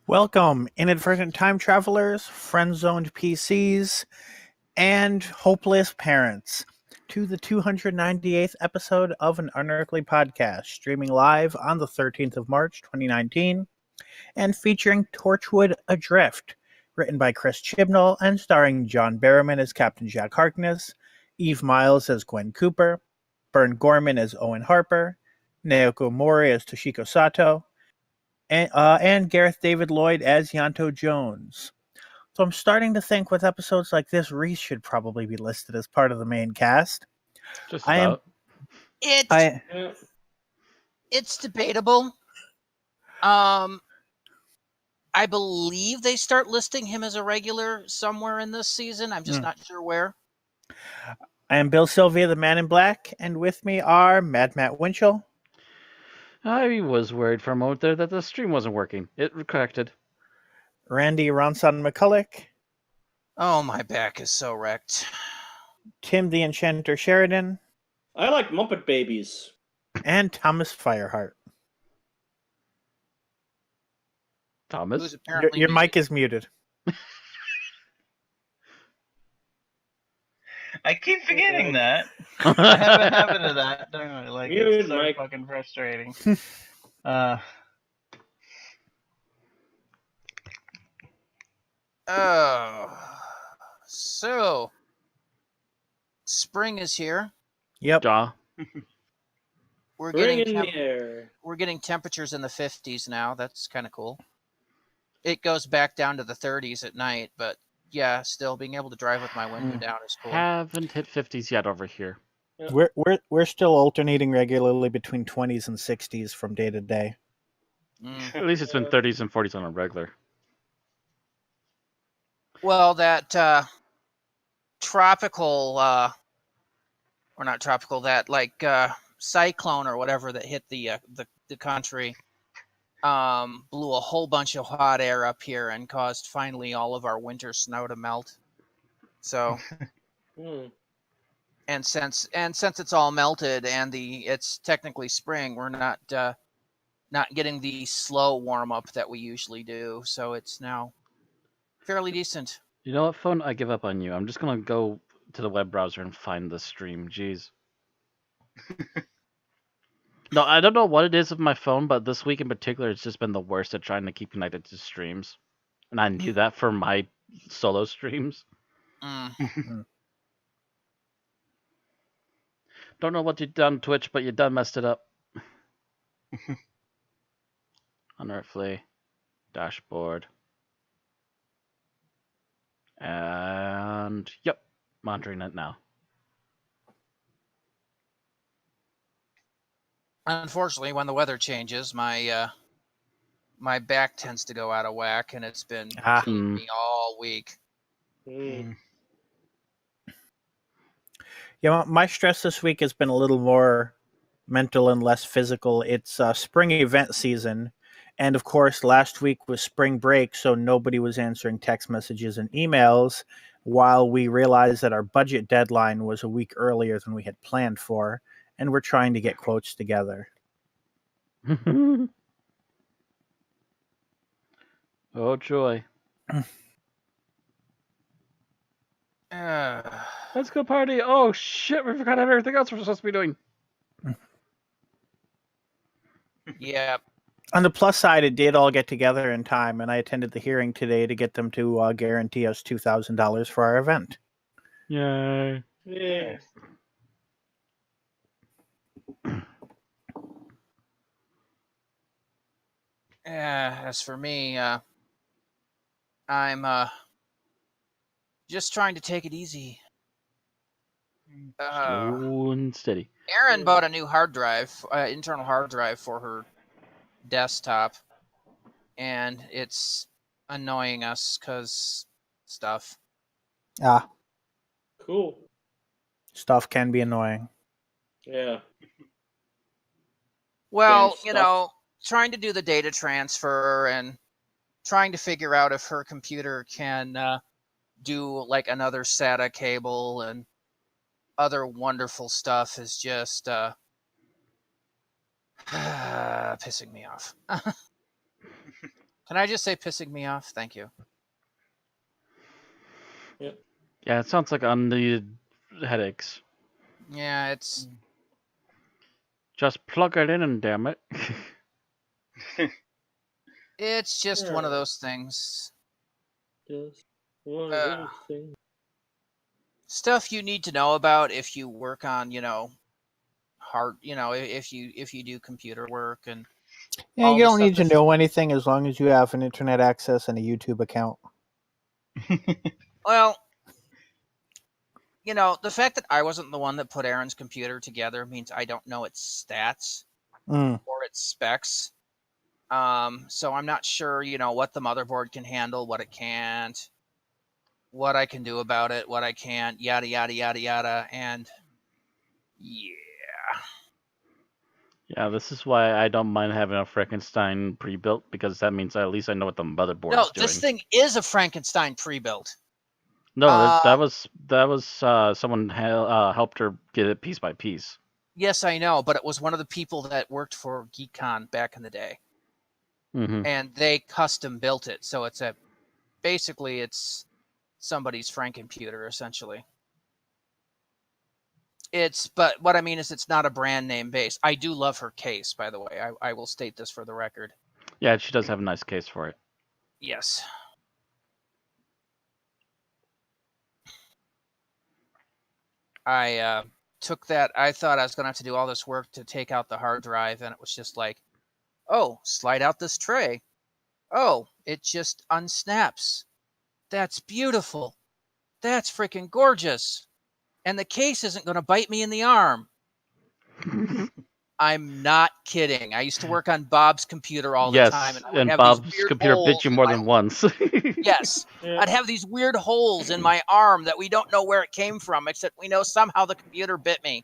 Welcome, inadvertent time travelers, friend-zoned PCs, and hopeless parents, to the 298th episode of an Unearthly Podcast, streaming live on the 13th of March, 2019, and featuring Torchwood Adrift, written by Chris Chibnall and starring John Barrowman as Captain Jack Harkness, Eve Miles as Gwen Cooper, Bern Gorman as Owen Harper, Naoko Mori as Toshiko Sato, and Gareth David Lloyd as Yanto Jones. So I'm starting to think with episodes like this, Reese should probably be listed as part of the main cast. Just about. It's debatable. I believe they start listing him as a regular somewhere in this season. I'm just not sure where. I am Bill Sylvia, the Man in Black, and with me are Mad Matt Winchell. I was worried for a moment there that the stream wasn't working. It corrected. Randy Ronson McCulloch. Oh, my back is so wrecked. Tim the Enchanter Sheridan. I like Muppet Babies. And Thomas Fireheart. Thomas? Your mic is muted. I keep forgetting that. I have a habit of that, don't I? Like, it's so fucking frustrating. So spring is here. Yep. We're Spring getting in the air. We're getting temperatures in the 50s now. That's kind of cool. It goes back down to the 30s at night, but yeah, still being able to drive with my window down is cool. Haven't hit 50s yet over here. Yeah. We're still alternating regularly between 20s and 60s from day to day. At least it's been 30s and 40s on a regular. Well, that tropical, or not tropical, that like cyclone or whatever that hit the country, blew a whole bunch of hot air up here and caused finally all of our winter snow to melt. So, and since it's all melted and it's technically spring, we're not getting the slow warm up that we usually do. So it's now fairly decent. You know what, phone? I give up on you. I'm just gonna go to the web browser and find the stream. Jeez. No, I don't know what it is with my phone, but this week in particular, it's just been the worst at trying to keep connected to streams. And I knew that for my solo streams. Don't know what you done, Twitch, but you done messed it up. Unearthly dashboard. And yep, monitoring it now. Unfortunately, when the weather changes, my back tends to go out of whack, and it's been killing me all week. Yeah, my stress this week has been a little more mental and less physical. It's spring event season, and of course, last week was spring break, so nobody was answering text messages and emails, while we realized that our budget deadline was a week earlier than we had planned for, and we're trying to get quotes together. Oh, joy. Let's go party. Oh, shit, we forgot everything else we're supposed to be doing. Yeah. On the plus side, it did all get together in time, and I attended the hearing today to get them to guarantee us $2,000 for our event. Yay. Yeah. As for me, I'm just trying to take it easy. Slow and steady. Erin bought a new hard drive, internal hard drive for her desktop, and it's annoying us because stuff. Cool. Stuff can be annoying. Yeah. Well, trying to do the data transfer and trying to figure out if her computer can do like another SATA cable and other wonderful stuff is just pissing me off. Can I just say pissing me off? Thank you. Yeah, it sounds like unneeded headaches. Yeah, it's Just plug it in and damn it. it's just one of those things. Just one of those things. Stuff you need to know about if you work on, hard, if you do computer work and Yeah, all you the don't need to stuff know anything as long as you have an internet access and a YouTube account. well, the fact that I wasn't the one that put Aaron's computer together means I don't know its stats or its specs. So I'm not sure, what the motherboard can handle, what it can't, what I can do about it, what I can't, yada, yada, yada, yada. And yeah. Yeah, this is why I don't mind having a Frankenstein pre-built, because that means at least I know what the motherboard No, is doing. this thing is a Frankenstein pre-built. No, that was someone helped her get it piece by piece. Yes, I know, but it was one of the people that worked for GeekCon back in the day. Mm-hmm. And they custom built it. So it's basically somebody's Frankencomputer, essentially. But what I mean is it's not a brand name base. I do love her case, by the way. I will state this for the record. Yeah, she does have a nice case for it. Yes. I took that. I thought I was going to have to do all this work to take out the hard drive, and it was just like, oh, slide out this tray. Oh, it just unsnaps. That's beautiful. That's freaking gorgeous. And the case isn't going to bite me in the arm. I'm not kidding. I used to work on Bob's computer all the time. And Bob's computer bit you more than once. Yes. Yeah. I'd have these weird holes in my arm that we don't know where it came from, except we know somehow the computer bit me.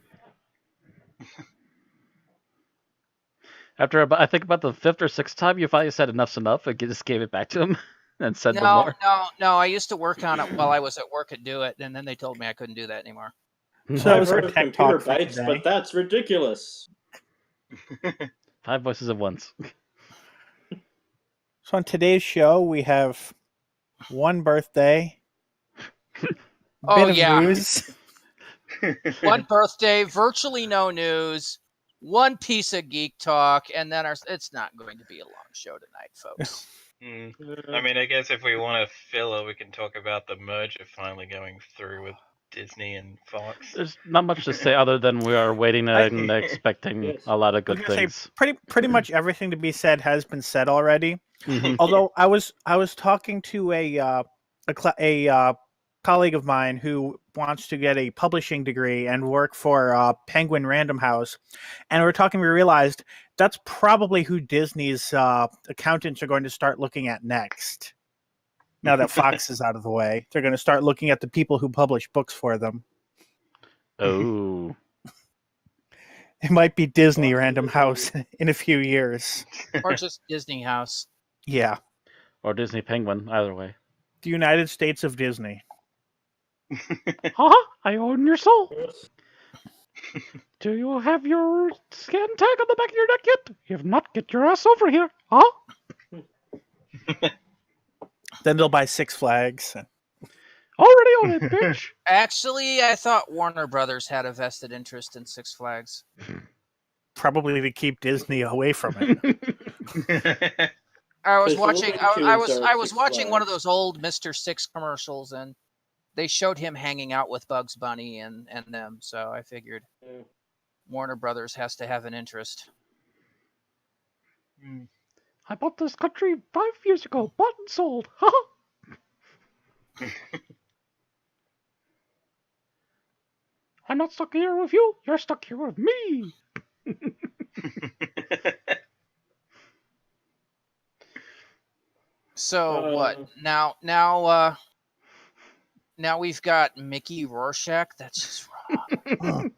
After I think about the 5th or 6th time, you finally said enough's enough and just gave it back to him and said no more. No. I used to work on it while I was at work at Do It, and then they told me I couldn't do that anymore. So I've heard of computer bites, but that's ridiculous. 5 voices at once. So on today's show, we have one birthday. Oh, yeah. News. One birthday, virtually no news, one piece of geek talk, and then it's not going to be a long show tonight, folks. I mean, I guess if we want to fill it, we can talk about the merger finally going through with Disney and Fox. There's not much to say other than we are waiting and expecting a lot of good things. Pretty much everything to be said has been said already. Mm-hmm. Although I was talking to a colleague of mine who wants to get a publishing degree and work for Penguin Random House, and we realized that's probably who Disney's accountants are going to start looking at next. Now that Fox is out of the way, they're going to start looking at the people who publish books for them. Oh. It might be Disney Random House in a few years. Or just Disney House. Yeah. Or Disney Penguin, either way. The United States of Disney. I own your soul. Do you have your scan tag on the back of your neck yet? If not, get your ass over here. Then they'll buy Six Flags. Already on it, bitch. Actually, I thought Warner Brothers had a vested interest in Six Flags. Probably to keep Disney away from it. I was watching one of those old Mr. Six commercials, and they showed him hanging out with Bugs Bunny and them. So I figured Warner Brothers has to have an interest. I bought this country 5 years ago. Bought and sold. I'm not stuck here with you. You're stuck here with me. So what? Now we've got Mickey Rorschach. That's just wrong.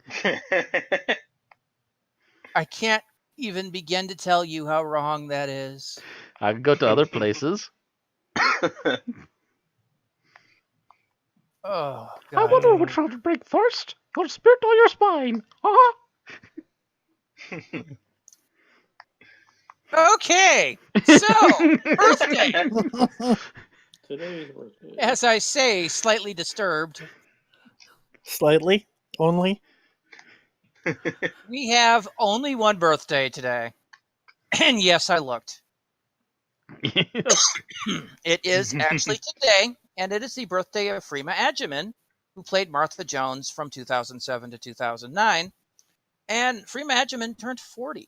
I can't even begin to tell you how wrong that is. I can go to other places. Oh, God. I wonder which one to break first. I'll spit on your spine. Okay, so birthday. Today's birthday. As I say, slightly disturbed. Slightly, only. We have only one birthday today. And yes, I looked. It is actually today, and it is the birthday of Freema Agyeman, who played Martha Jones from 2007 to 2009. And Freema Agyeman turned 40.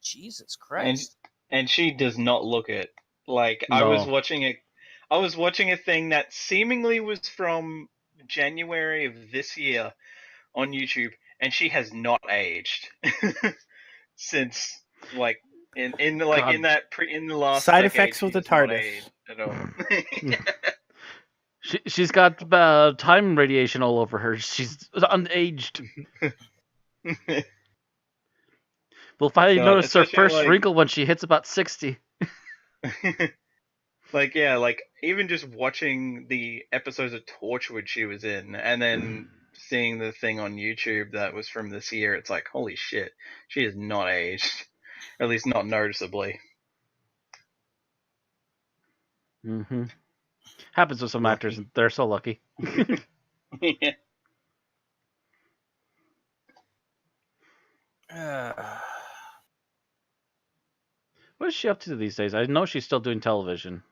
Jesus Christ. And she does not look it. Like No. I was watching a thing that seemingly was from January of this year on YouTube, and she has not aged since like in the last Side decade, effects of the she's not TARDIS. aged at all. She's got time radiation all over her. She's unaged. We'll finally God, notice her especially, first like- wrinkle when she hits about 60. Like even just watching the episodes of Torchwood she was in, and then seeing the thing on YouTube that was from this year, it's like, holy shit, she is not aged, or at least not noticeably. Mm-hmm. Happens with some Lucky. actors. They're so lucky. Yeah. What is she up to these days? I know she's still doing television.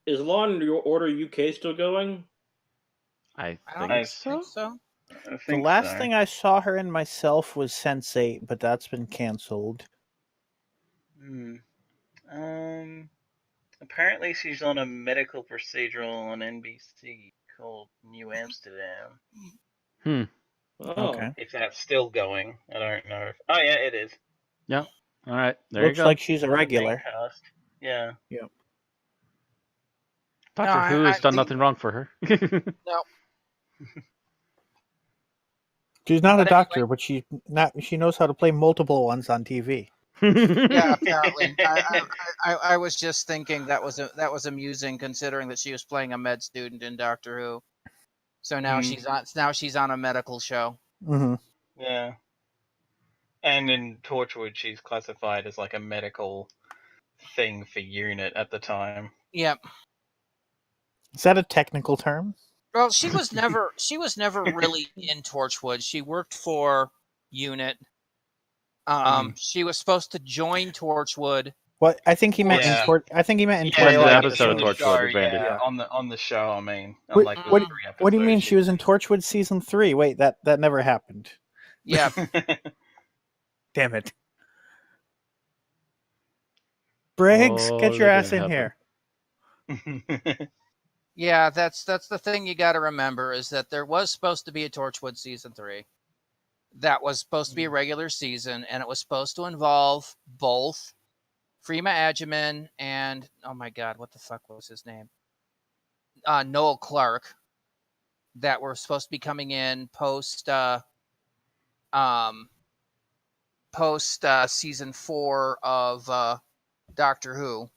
Is Law and Order UK still going? I I don't think so. think so. I The think last so. thing I saw her in myself was Sense8, but that's been canceled. Apparently she's on a medical procedural on NBC called New Amsterdam. Oh. Okay. If that's still going, I don't know. Oh yeah, it is. All right, there Looks you go. like she's a regular. Cast. Yeah. Doctor No, Who has done the- nothing wrong for her. No. She's not a But doctor, but she knows how to play multiple ones on TV. Yeah, apparently. I was just thinking that was amusing, considering that she was playing a med student in Doctor Who. So now she's on a medical show. Mm-hmm. Yeah. And in Torchwood, she's classified as like a medical thing for unit at the time. Yep. Is that a technical term? Well, she was never really in Torchwood. She worked for Unit. She was supposed to join Torchwood. What I think he meant Yeah. I think he meant in Yeah, Torchwood the like episode on of the Torchwood show, with Randy. yeah, on the show. I mean, What- like what- the 3 What do you mean episodes she was in Torchwood season 3? Wait, that never happened. Yeah. Damn it. Briggs, Oh, get your that ass didn't in happen. here. Yeah, that's the thing you got to remember, is that there was supposed to be a Torchwood season 3. That was supposed to be a regular season, and it was supposed to involve both Freema Agyeman and, oh my god, what the fuck was his name? Noel Clarke, that were supposed to be coming in post season 4 of Doctor Who.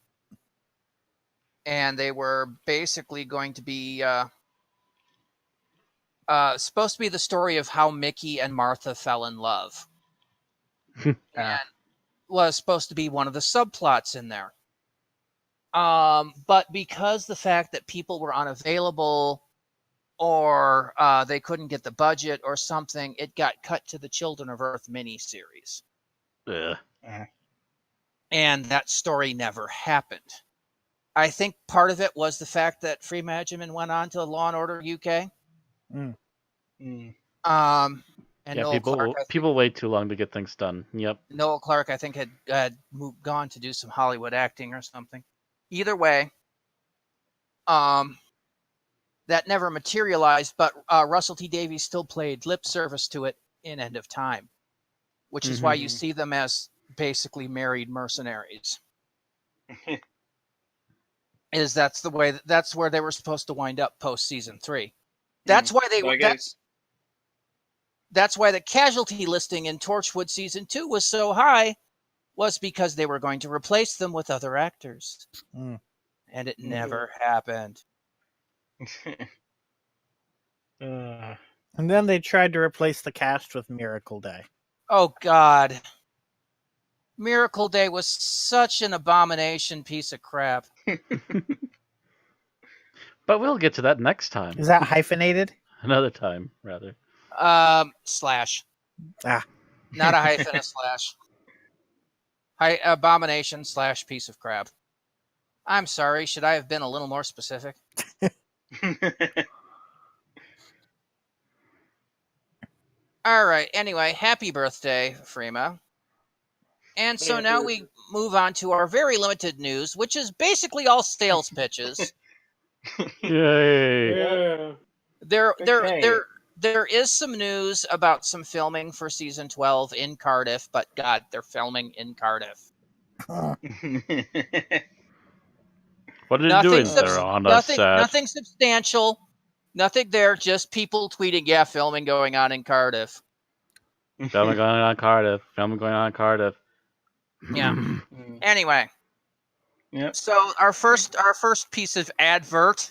And they were basically going to be supposed to be the story of how Mickey and Martha fell in love. And was supposed to be one of the subplots in there. But because the fact that people were unavailable, or they couldn't get the budget or something, it got cut to the Children of Earth miniseries. Ugh. And that story never happened. I think part of it was the fact that Freema Agyeman went on to Law and Order UK. And Yeah, Noel Clarke, people wait too long to get things done. Yep. Noel Clarke, I think, had gone to do some Hollywood acting or something. Either way, that never materialized, but Russell T Davies still played lip service to it in End of Time, which is why you see them as basically married mercenaries. That's where they were supposed to wind up post season 3. That's why that's why the casualty listing in Torchwood season 2 was so high, was because they were going to replace them with other actors. And it never happened. And then they tried to replace the cast with Miracle Day. Oh, God. Miracle Day was such an abomination piece of crap. But we'll get to that next time. Is that hyphenated? Another time, rather. Slash. Ah. Not a hyphen, a slash. Abomination / piece of crap. I'm sorry, should I have been a little more specific? Alright, anyway, happy birthday, Freema. And so now we move on to our very limited news, which is basically all sales pitches. Yay! Yeah. There is some news about some filming for season 12 in Cardiff, but God, they're filming in Cardiff. What are you doing there on a set? Nothing substantial. Nothing there, just people tweeting, yeah, filming going on in Cardiff. Filming going on in Cardiff. Filming going on in Cardiff. Yeah. Anyway. Yep. So our first piece of advert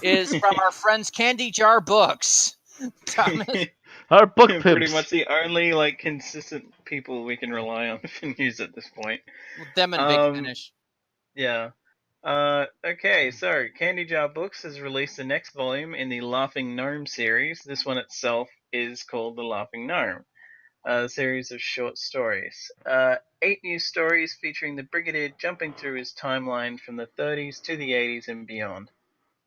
is from our friends Candy Jar Books. Thomas. Our book pimps. Pretty much the only consistent people we can rely on for news at this point. Them and Big Finish. Yeah. Okay, so Candy Jar Books has released the next volume in the Laughing Gnome series. This one itself is called The Laughing Gnome, a series of short stories. 8 new stories featuring the Brigadier jumping through his timeline from the 30s to the 80s and beyond.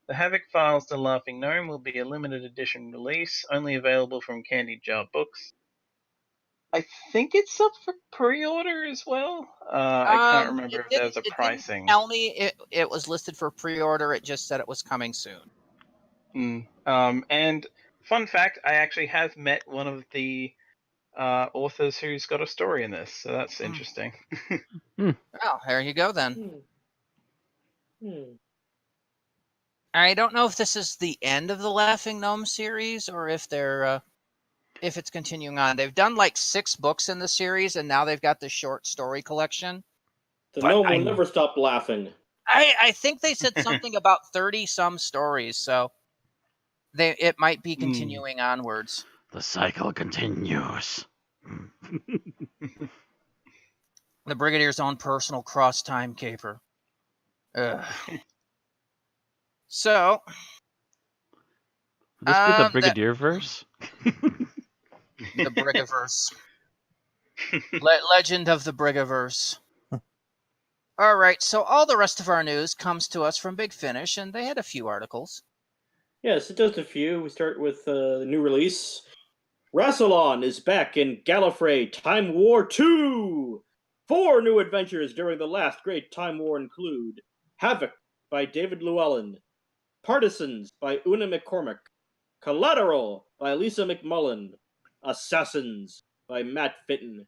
The Havoc Files The Laughing Gnome will be a limited edition release, only available from Candy Jar Books. I think it's up for pre-order as well. I can't remember if there was a pricing. Didn't tell me it was listed for pre-order. It just said it was coming soon. And fun fact, I actually have met one of the authors who's got a story in this, so that's interesting. Well, there you go then. I don't know if this is the end of the Laughing Gnome series or if they're if it's continuing on. They've done 6 books in the series, and now they've got the short story collection. The gnome will never stop laughing. I think they said something about 30-some stories, so it might be continuing onwards. The cycle continues. The Brigadier's own personal cross-time caper. So... Would this be the Brigadier verse? The Brigaverse. Legend of the Brigaverse. All right, so all the rest of our news comes to us from Big Finish, and they had a few articles. Yes, it does a few. We start with the new release. Rassilon is back in Gallifrey Time War 2! 4 new adventures during the last great Time War include Havoc by David Llewellyn, Partisans by Una McCormick, Collateral by Lisa McMullen, Assassins by Matt Fitton.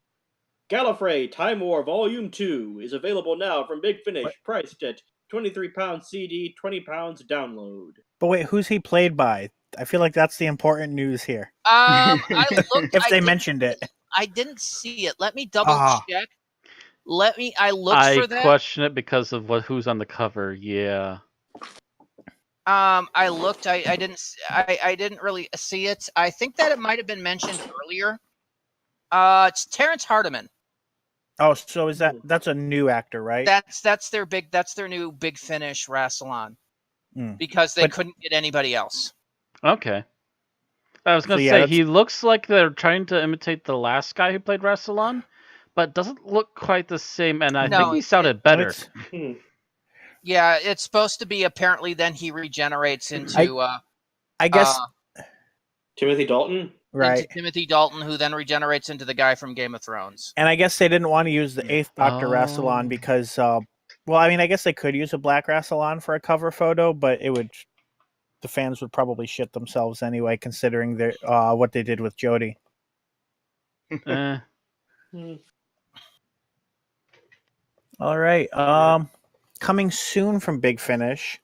Gallifrey Time War Volume 2 is available now from Big Finish, priced at £23 CD, £20 download. But wait, who's he played by? I feel like that's the important news here. I looked, if they mentioned it. I didn't see it. Let me double check. I looked for that. I question it because of who's on the cover. Yeah. I looked. I didn't really see it. I think that it might have been mentioned earlier. It's Terrence Hardiman. Oh, so that's a new actor, right? That's their new Big Finish Rassilon. Because they couldn't get anybody else. Okay. I was going to say, he looks like they're trying to imitate the last guy who played Rassilon, but doesn't look quite the same, and I think he sounded better. Yeah, it's supposed to be apparently then he regenerates into... I guess... Timothy Dalton? Right. Timothy Dalton, who then regenerates into the guy from Game of Thrones. And I guess they didn't want to use the 8th Dr. Rassilon because... well, I mean, I guess they could use a black Rassilon for a cover photo, but the fans would probably shit themselves anyway, considering what they did with Jodie. All right. Coming soon from Big Finish,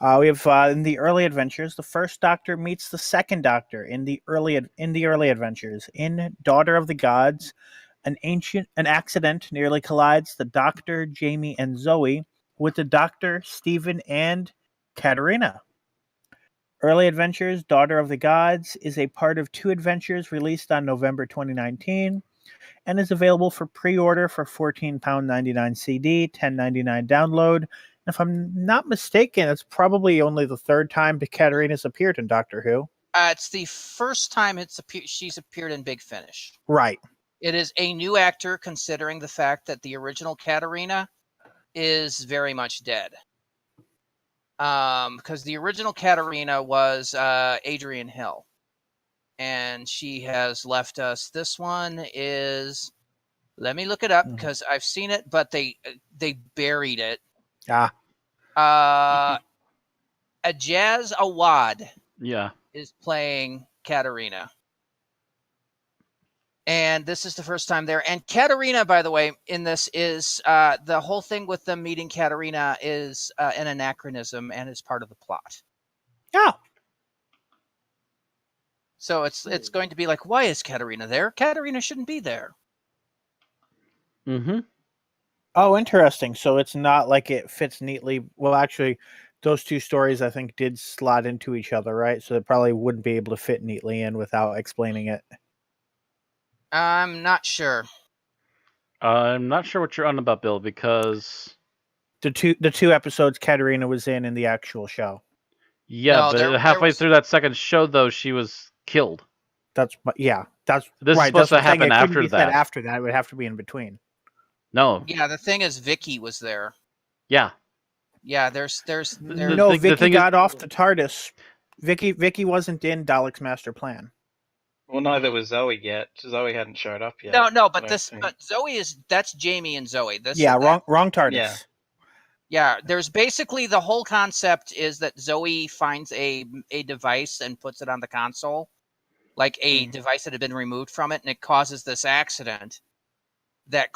we have in the early adventures, the first Doctor meets the second Doctor in the early adventures. In Daughter of the Gods, an accident nearly collides the Doctor, Jamie, and Zoe with the Doctor, Stephen, and Katerina. Early Adventures, Daughter of the Gods is a part of 2 adventures released on November 2019 and is available for pre-order for £14.99 CD, $10.99 download. And if I'm not mistaken, it's probably only the 3rd time Katarina's appeared in Doctor Who. It's the first time she's appeared in Big Finish. Right. It is a new actor, considering the fact that the original Katarina is very much dead. Because the original Katarina was Adrian Hill, and she has left us. This one is, let me look it up because I've seen it, but they buried it. Ajaz Awad, is playing Katarina. And this is the first time there. And Katarina, by the way, in this is the whole thing with them meeting Katarina is an anachronism and is part of the plot. Oh. So it's going to be like, why is Katarina there? Katarina shouldn't be there. Mm-hmm. Oh, interesting. So it's not like it fits neatly. Well, actually, those 2 stories, I think, did slot into each other, right? So it probably wouldn't be able to fit neatly in without explaining it. I'm not sure. I'm not sure what you're on about, Bill, because the two episodes Katarina was in the actual show. Yeah, no, but halfway through that second show, though, she was killed. That's right. This is supposed to happen after that. After that, it would have to be in between. No. Yeah, the thing is, Vicky was there. Yeah. Yeah, there's. No, Vicky got off the TARDIS. Vicky wasn't in Dalek's master plan. Well, neither was Zoe yet. Zoe hadn't showed up yet. No, but Zoe that's Jamie and Zoe. Wrong TARDIS. Yeah, there's basically the whole concept is that Zoe finds a device and puts it on the console, like a device that had been removed from it, and it causes this accident that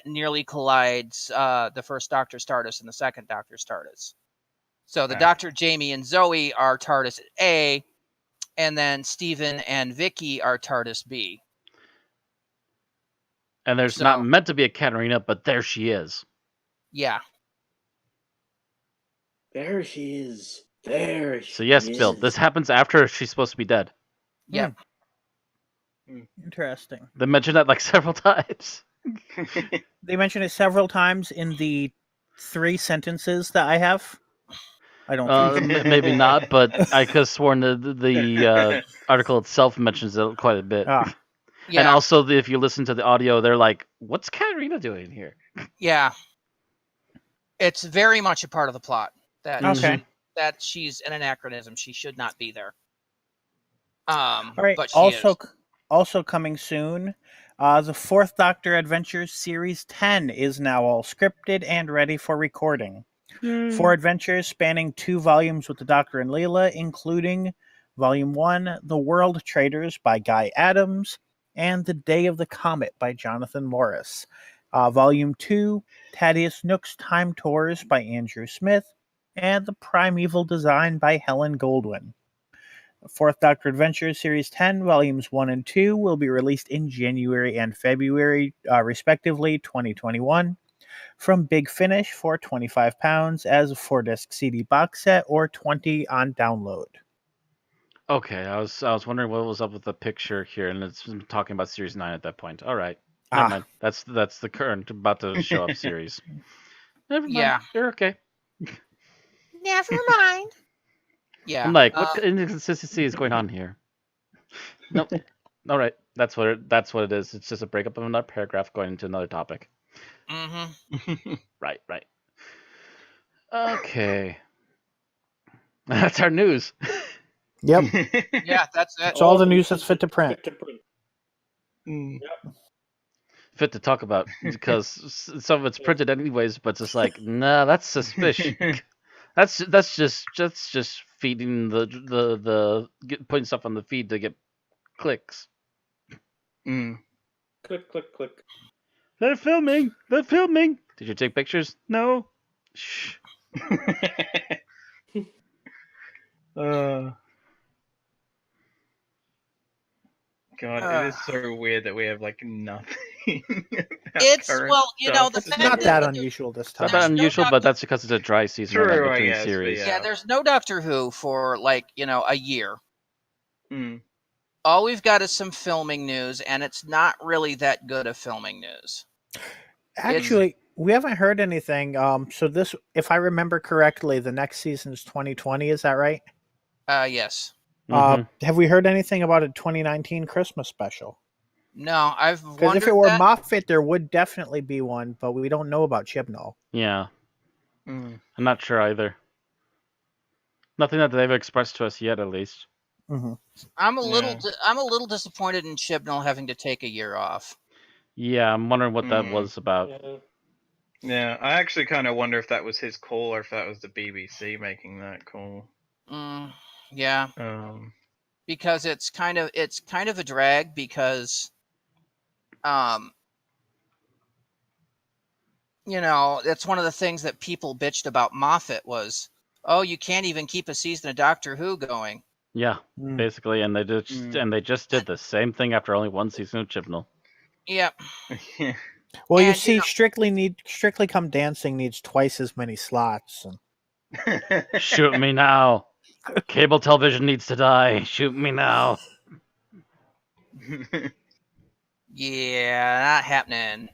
nearly collides the first Doctor's TARDIS and the second Doctor's TARDIS. So the Doctor, Jamie, and Zoe are TARDIS A, and then Stephen and Vicky are TARDIS B. And there's not meant to be a Katarina, but there she is. Yeah. There she is. So yes, Bill, this happens after she's supposed to be dead. Yeah. Interesting. They mentioned that like several times. They mentioned it several times in the 3 sentences that I have. I don't think so. Maybe not, but I could have sworn the article itself mentions it quite a bit. Yeah. And also, if you listen to the audio, they're like, what's Katarina doing here? Yeah. It's very much a part of the plot. That she's an anachronism. She should not be there. All right. But she is. Also coming soon, the 4th Doctor Adventures Series 10 is now all scripted and ready for recording. 4 adventures spanning 2 volumes with the Doctor and Leela, including Volume 1, The World Traders by Guy Adams, and The Day of the Comet by Jonathan Morris. Volume 2, Thaddeus Nook's Time Tours by Andrew Smith, and The Primeval Design by Helen Goldwyn. 4th Doctor Adventures Series 10, Volumes 1 and 2 will be released in January and February, respectively, 2021. From Big Finish for £25 as a 4-disc CD box set or $20 on download. Okay, I was wondering what was up with the picture here, and it's talking about Series 9 at that point. All right, never mind. That's the current about to show up series. Never mind. Yeah, you're okay. Never mind. Yeah, I'm like, what inconsistency is going on here? Nope. All right, that's what it is. It's just a breakup of another paragraph going into another topic. Mm-hmm. Right. Okay. That's our news. Yep. Yeah, that's it. It's all the news that's fit to print. Yep. Fit to talk about, because some of it's printed anyways, but it's just like, nah, that's suspicious. that's just feeding the putting stuff on the feed to get clicks. Click, click, click. They're filming. Did you take pictures? No. Shh. God, it is so weird that we have like nothing It's well, you know, the It's fact not that that there's- unusual this Not time. that no unusual, but Doctor- that's because it's a dry season right now True, I between guess, but series. yeah, there's no Doctor Who for like, you know, a year. Mm. All we've got is some filming news, and it's not really that good of filming news. Actually, we haven't heard anything. So this, if I remember correctly, the next season is 2020. Is that right? Yes. Mhm. Have we heard anything about a 2019 Christmas special? No, I've Because wondered if it were that. Moffat, there would definitely be one, but we don't know about Chibnall. Yeah, Mm. I'm not sure either. Nothing that they've expressed to us yet, at least. Mm-hmm. I'm a little Yeah. I'm a little disappointed in Chibnall having to take a year off. Yeah, I'm wondering what that Mm. was about. Yeah, I actually kind of wonder if that was his call or if that was the BBC making that call. Yeah, because it's kind of a drag because you know, it's one of the things that people bitched about Moffat was, oh, you can't even keep a season of Doctor Who going. Yeah, basically, and they just did the same thing after only one season of Chibnall. Yep. Well, you And, see, you know- Strictly Come Dancing needs twice as many slots. And Shoot me now. Cable television needs to die. Shoot me now. Yeah, not happening.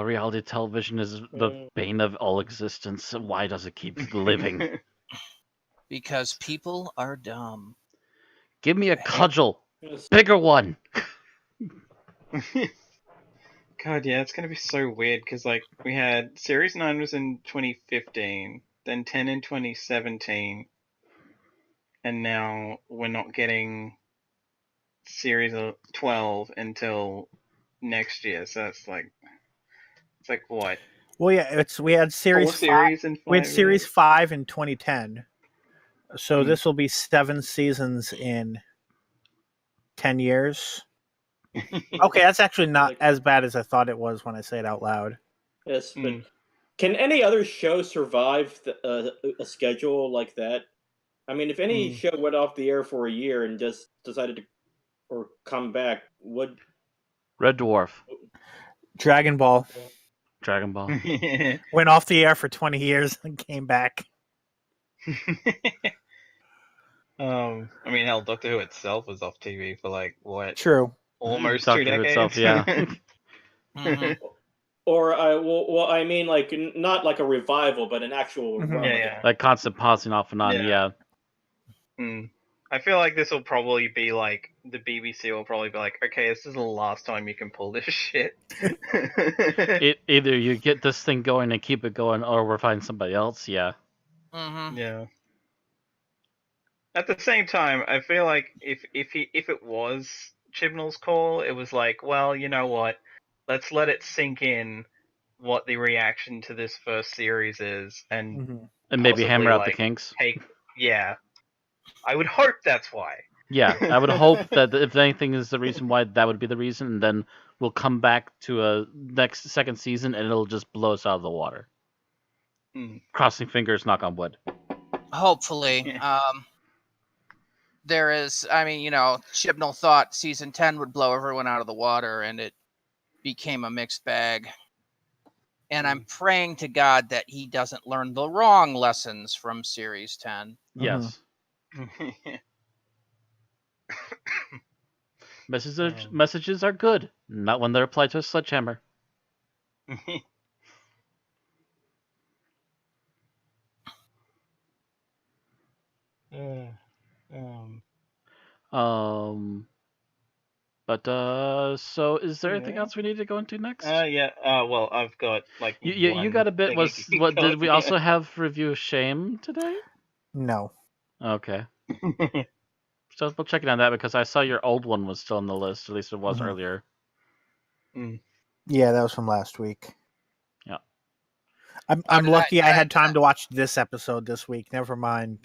Reality television is the bane of all existence. Why does it keep living? Because people are dumb. Give me a cudgel. Bigger one. God, yeah, it's gonna be so weird because like we had Series 9 was in 2015, then 10 in 2017, and now we're not getting Series 12 until next year. So it's like what? well, yeah, we had series 4 series in 5 we had series years? 5 in 2010. So Hmm. this will be 7 seasons in 10 years. Okay, that's actually not as bad as I thought it was when I say it out loud. Yes, but can any other show survive a schedule like that? I mean, if any show went off the air for a year and just decided to or come back, would Red Dwarf. Dragon Ball Dragon Ball. went off the air for 20 years and came back. I mean, hell, Doctor Who itself was off TV for like what? True. Almost 2 Doctor Who decades. itself, yeah. Mhm. or well, I mean, like not like a revival, but an actual Mhm. run. Yeah. Like constant pausing off and on, Yeah. yeah. I feel like this will probably be like the BBC will probably be like, okay, this is the last time you can pull this shit. Either you get this thing going and keep it going, or we'll find somebody else, yeah. Mhm. Yeah. At the same time, I feel like if it was Chibnall's call, it was like, well, you know what? Let's let it sink in what the reaction to this first series is, and Mhm. And maybe possibly, hammer out the like, kinks. yeah. I would hope that's why. Yeah, I would hope that if anything is the reason why, that would be the reason, and then we'll come back to a second season and it'll just blow us out of the water. Crossing fingers, knock on wood. Hopefully. Yeah. There is, I mean, you know, Chibnall thought season 10 would blow everyone out of the water, and it became a mixed bag. And I'm praying to God that he doesn't learn the wrong lessons from series 10. Yes. Messages are good, not when they're applied to a sledgehammer. So is there anything else we need to go into next? Yeah. Well, I've got like You got a bit. Did we also have review of Shame today? No. Okay. So we'll check it on that because I saw your old one was still on the list. At least it was Mhm. earlier. Yeah, that was from last week. Yeah. I'm lucky I had time to watch this episode this week. Never mind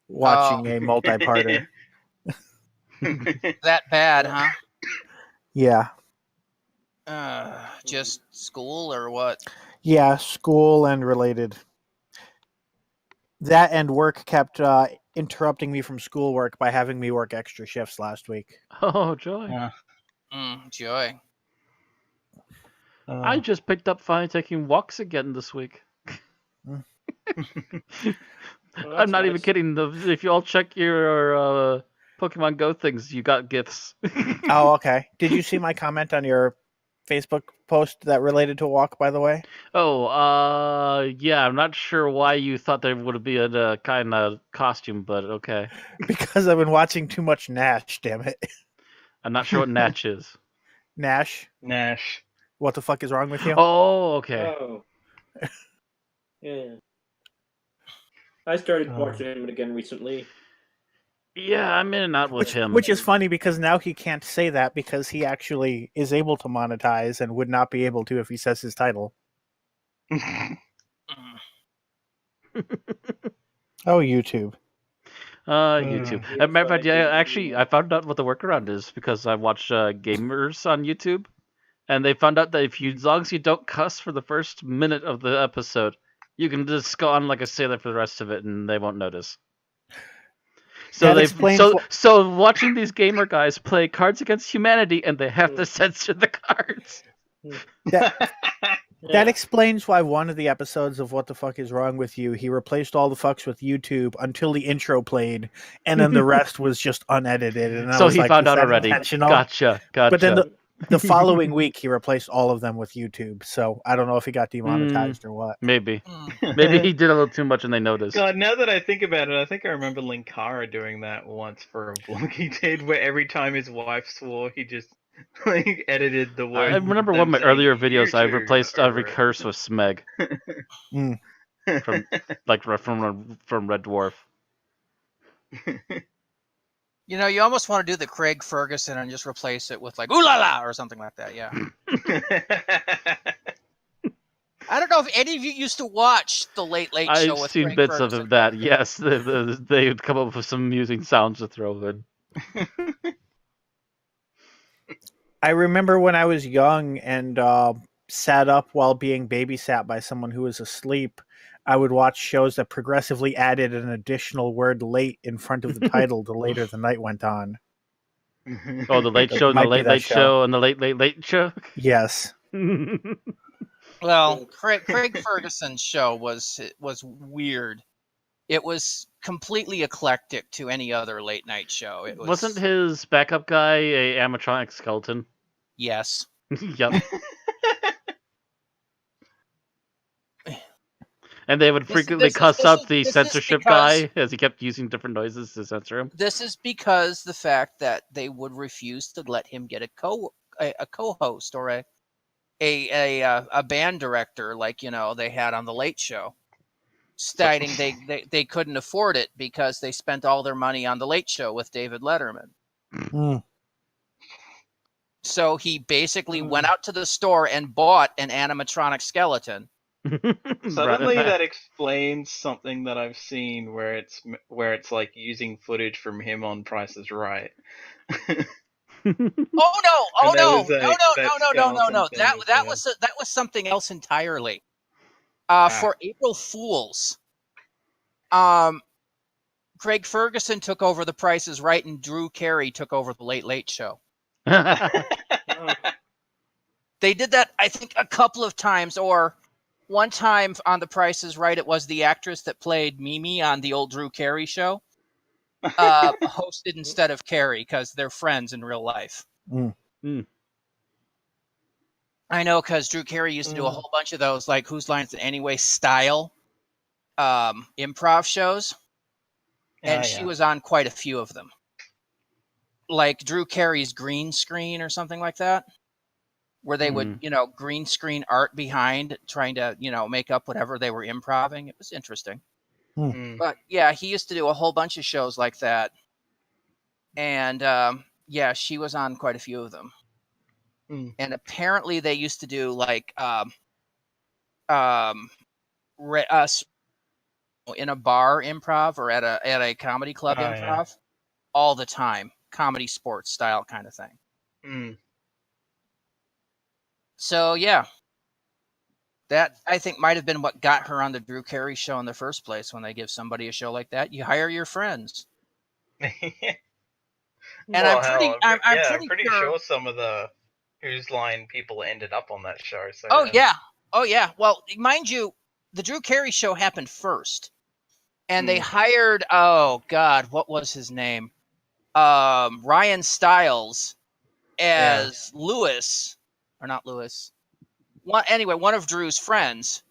watching a multi-parter. That bad, huh? Yeah. Just school or what? Yeah, school and related. That and work kept interrupting me from schoolwork by having me work extra shifts last week. Oh, joy. Joy. I just picked up finally taking walks again this week. Well, I'm that's not even nice. kidding. If you all check your Pokemon Go things, you got gifts. Oh, okay. Did you see my comment on your Facebook post that related to a walk, by the way? Oh, yeah. I'm not sure why you thought there would be a kind of costume, but okay. Because I've been watching too much Nash, damn it. I'm not sure what Natch is. Nash, Nash. what the fuck is wrong with you? Oh, okay. Oh. Yeah. I started watching him again recently. Yeah, I'm in and out with him. Which is funny because now he can't say that because he actually is able to monetize and would not be able to if he says his title. Oh, YouTube. YouTube. Yeah, Matter of fact, sorry, yeah, YouTube, actually, yeah. I found out what the workaround is because I watch gamers on YouTube, and they found out that as long as you don't cuss for the first minute of the episode, you can just go on like a sailor for the rest of it, and they won't notice. So That explains so watching these gamer guys play Cards Against Humanity, and they have to censor the cards. That explains why one of the episodes of What the Fuck Is Wrong With You, he replaced all the fucks with YouTube until the intro played, and then the rest was just unedited. And I So was he like, found "Is out that already. intentional?" Gotcha. But then the following week, he replaced all of them with YouTube. So I don't know if he got demonetized or what. Maybe he did a little too much, and they noticed. God, now that I think about it, I think I remember Linkara doing that once for a vlog he did, where every time his wife swore, he just like edited the word. I remember one of my earlier videos. I replaced every curse with Smeg from Red Dwarf. You know, you almost want to do the Craig Ferguson and just replace it with like "ooh la la" or something like that. Yeah. I don't know if any of you used to watch the Late Late Show I've with seen Craig bits Ferguson. of that. Yes, they would come up with some amusing sounds to throw in. I remember when I was young and sat up while being babysat by someone who was asleep, I would watch shows that progressively added an additional word "late" in front of the title the later the night went on. Oh, the Late Show and the Might be Late that Late show. Show and the Late Late Late Show. Yes. Well, Craig Ferguson's show was weird. It was completely eclectic to any other late night show. It was, Wasn't his backup guy a animatronic skeleton? Yes. Yep. And they would frequently cuss out the censorship guy as he kept using different noises to censor him. This is because the fact that they would refuse to let him get a co-host or a band director like they had on the Late Show, stating they couldn't afford it because they spent all their money on the Late Show with David Letterman. So he basically went out to the store and bought an animatronic skeleton. Suddenly that explains something that I've seen where it's like using footage from him on Price is Right. No! That was something else entirely. For April Fools, Craig Ferguson took over the Price is Right and Drew Carey took over the Late Late Show. They did that, I think, a couple of times, or one time on The Price is Right, it was the actress that played Mimi on the old Drew Carey show, hosted instead of Carey because they're friends in real life. I know, because Drew Carey used to do a whole bunch of those, like Whose Lines It Anyway style improv shows, and she was on quite a few of them. Like Drew Carey's Green Screen or something like that, where they would, green screen art behind trying to, make up whatever they were improving. It was interesting. But yeah, he used to do a whole bunch of shows like that. And yeah, she was on quite a few of them. And apparently they used to do like in a bar improv or at a comedy club improv all the time. Comedy sports style kind of thing. So yeah, That, I think, might have been what got her on the Drew Carey show in the first place. When they give somebody a show like that, you hire your friends. And Well, I'm I'm pretty pretty sure. sure some of the Whose Line people ended up on that show. So Oh yeah. Well, mind you, the Drew Carey show happened first, and they hired. Oh God, what was his name? Ryan Stiles as Lewis, or not Lewis. One of Drew's friends.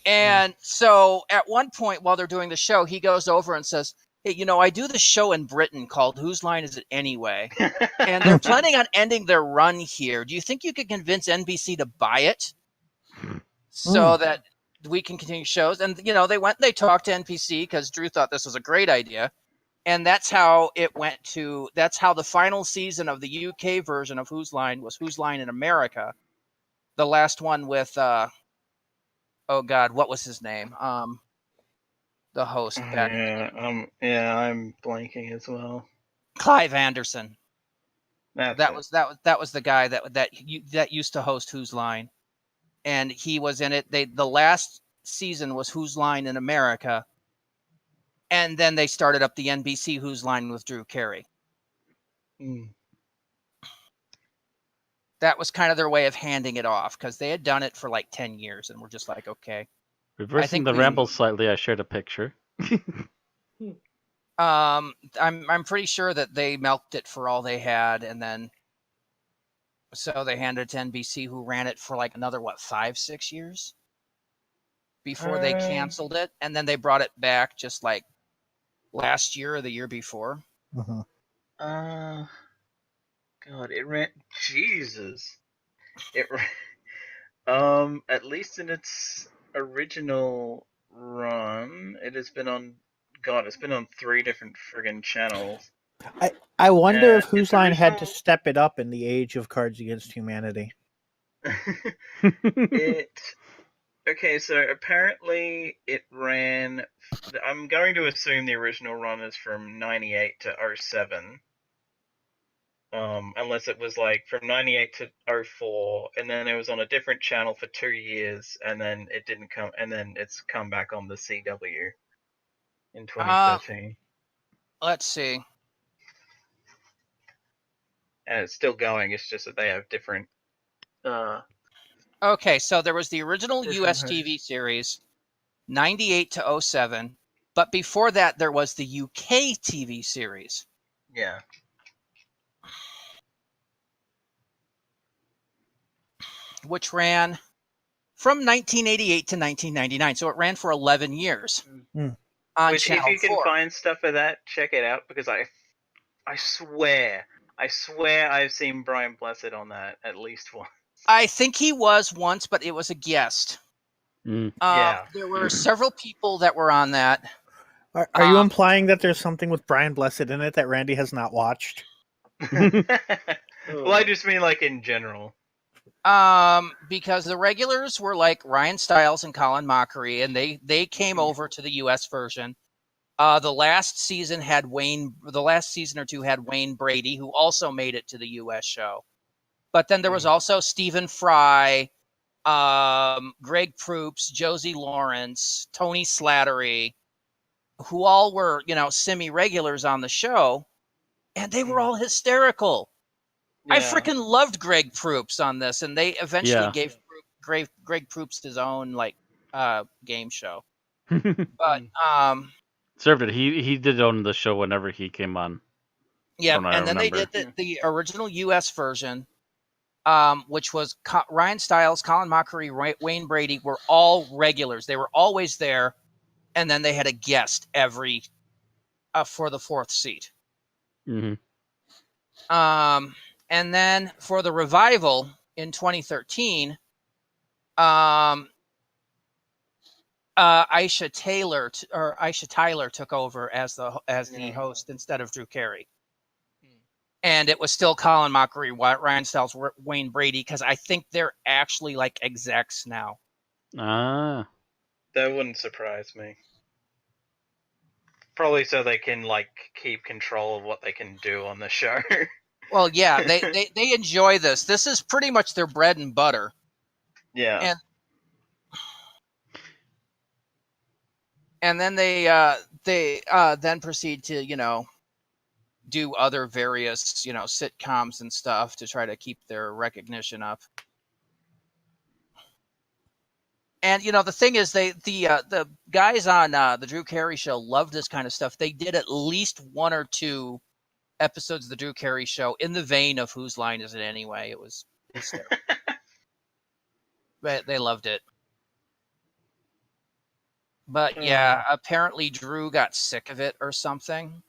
And so at one point while they're doing the show, he goes over and says, "Hey, I do this show in Britain called Whose Line Is It Anyway? And they're planning on ending their run here. Do you think you could convince NBC to buy it so that we can continue shows?" And, they went and they talked to NBC because Drew thought this was a great idea. And that's how that's how the final season of the UK version of Whose Line was Whose Line in America. The last one with, oh God, what was his name? The host back. I'm blanking as well. Clive Anderson. That was the guy that used to host Whose Line, and he was in it. The last season was Whose Line in America, and then they started up the NBC Whose Line with Drew Carey. That was kind of their way of handing it off because they had done it for like 10 years, and we're just like, okay. Reversing the ramble slightly, I shared a picture. I'm pretty sure that they milked it for all they had, and then so they handed it to NBC, who ran it for like another 5-6 years before they canceled it, and then they brought it back just like last year or the year before. God, it ran. Jesus, it ran. At least in its original run, it has been on. God, it's been on 3 different friggin' channels. I wonder if Whose Line had to step it up in the age of Cards Against Humanity. Okay, so apparently it ran. I'm going to assume the original run is from 98 to 07. Unless it was like from 98 to 04, and then it was on a different channel for 2 years, and then it didn't come, and then it's come back on the CW in 2013. Let's see. And it's still going, it's just that they have different... Okay, so there was the original Different US hosts. TV series, 98 to 07, but before that there was the UK TV series. Yeah. Which ran from 1988 to 1999, so it ran for 11 years. On Which, Channel if you 4. can find stuff of that, check it out, because I swear I've seen Brian Blessed on that at least once. I think he was once, but it was a guest. Yeah. There were several people that were on that. Are you implying that there's something with Brian Blessed in it that Randy has not watched? Well, I just mean like in general. Because the regulars were like Ryan Stiles and Colin Mockery, and they came over to the U.S. version. The last season or two had Wayne Brady, who also made it to the U.S. show. But then there was also Stephen Fry, Greg Proops, Josie Lawrence, Tony Slattery, who all were, semi-regulars on the show, and they were all hysterical. Yeah. I freaking loved Greg Proops on this, and they eventually gave Greg Proops his own game show. But served it. He did own the show whenever he came on. Yeah, and then they did the original U.S. version, which was Ryan Stiles, Colin Mockery, Wayne Brady were all regulars. They were always there, and then they had a guest every for the 4th seat. And then for the revival in 2013, Aisha Tyler took over as the host instead of Drew Carey. And it was still Colin Mockery, Ryan Stiles, Wayne Brady, because I think they're actually like execs now. Ah. That wouldn't surprise me. Probably so they can keep control of what they can do on the show. Well, yeah, they enjoy this. This is pretty much their bread and butter. Yeah. And then they then proceed to do other various sitcoms and stuff to try to keep their recognition up. And the thing is, the guys on the Drew Carey Show loved this kind of stuff. They did at least 1 or 2 episodes of the Drew Carey Show in the vein of Whose Line Is It Anyway? It was hysterical. But they loved it. But yeah, apparently Drew got sick of it or something,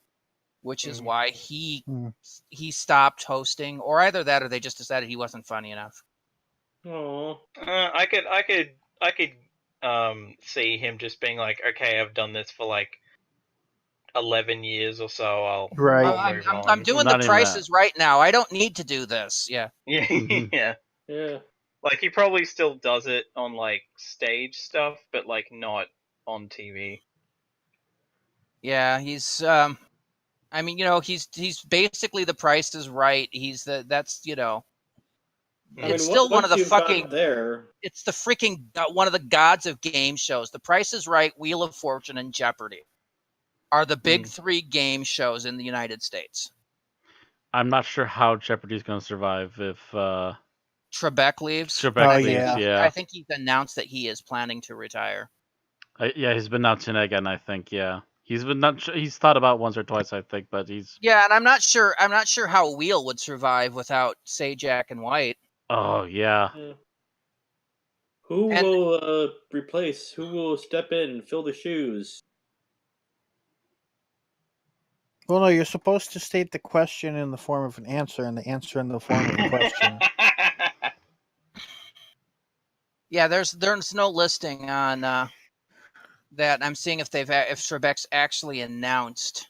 which is why he stopped hosting, or either that or they just decided he wasn't funny enough. Oh, I could see him just being like, okay, I've done this for like 11 years or so. I'll move on. I'm doing Not the even prices right now. I don't need to do this. Yeah. Yeah, Mhm. yeah. Like he probably still does it on like stage stuff, but like not on TV. Yeah, he's I mean, he's basically The Price is Right. That's it's still one of the fucking there. It's the freaking one of the gods of game shows. The Price is Right, Wheel of Fortune, and Jeopardy are the big 3 game shows in the United States. I'm not sure how Jeopardy's going to survive if Trebek leaves. Trebek leaves. Yeah. I think he's announced that he is planning to retire. Yeah, he's been announcing it again. I think. Yeah, he's thought about once or twice. I think, but he's. Yeah, and I'm not sure how Wheel would survive without Sajak and White. Oh yeah. Who will replace? Who will step in, fill the shoes? Well, no, you're supposed to state the question in the form of an answer, and the answer in the form of a question. Yeah, there's no listing on that. I'm seeing if Trebek's actually announced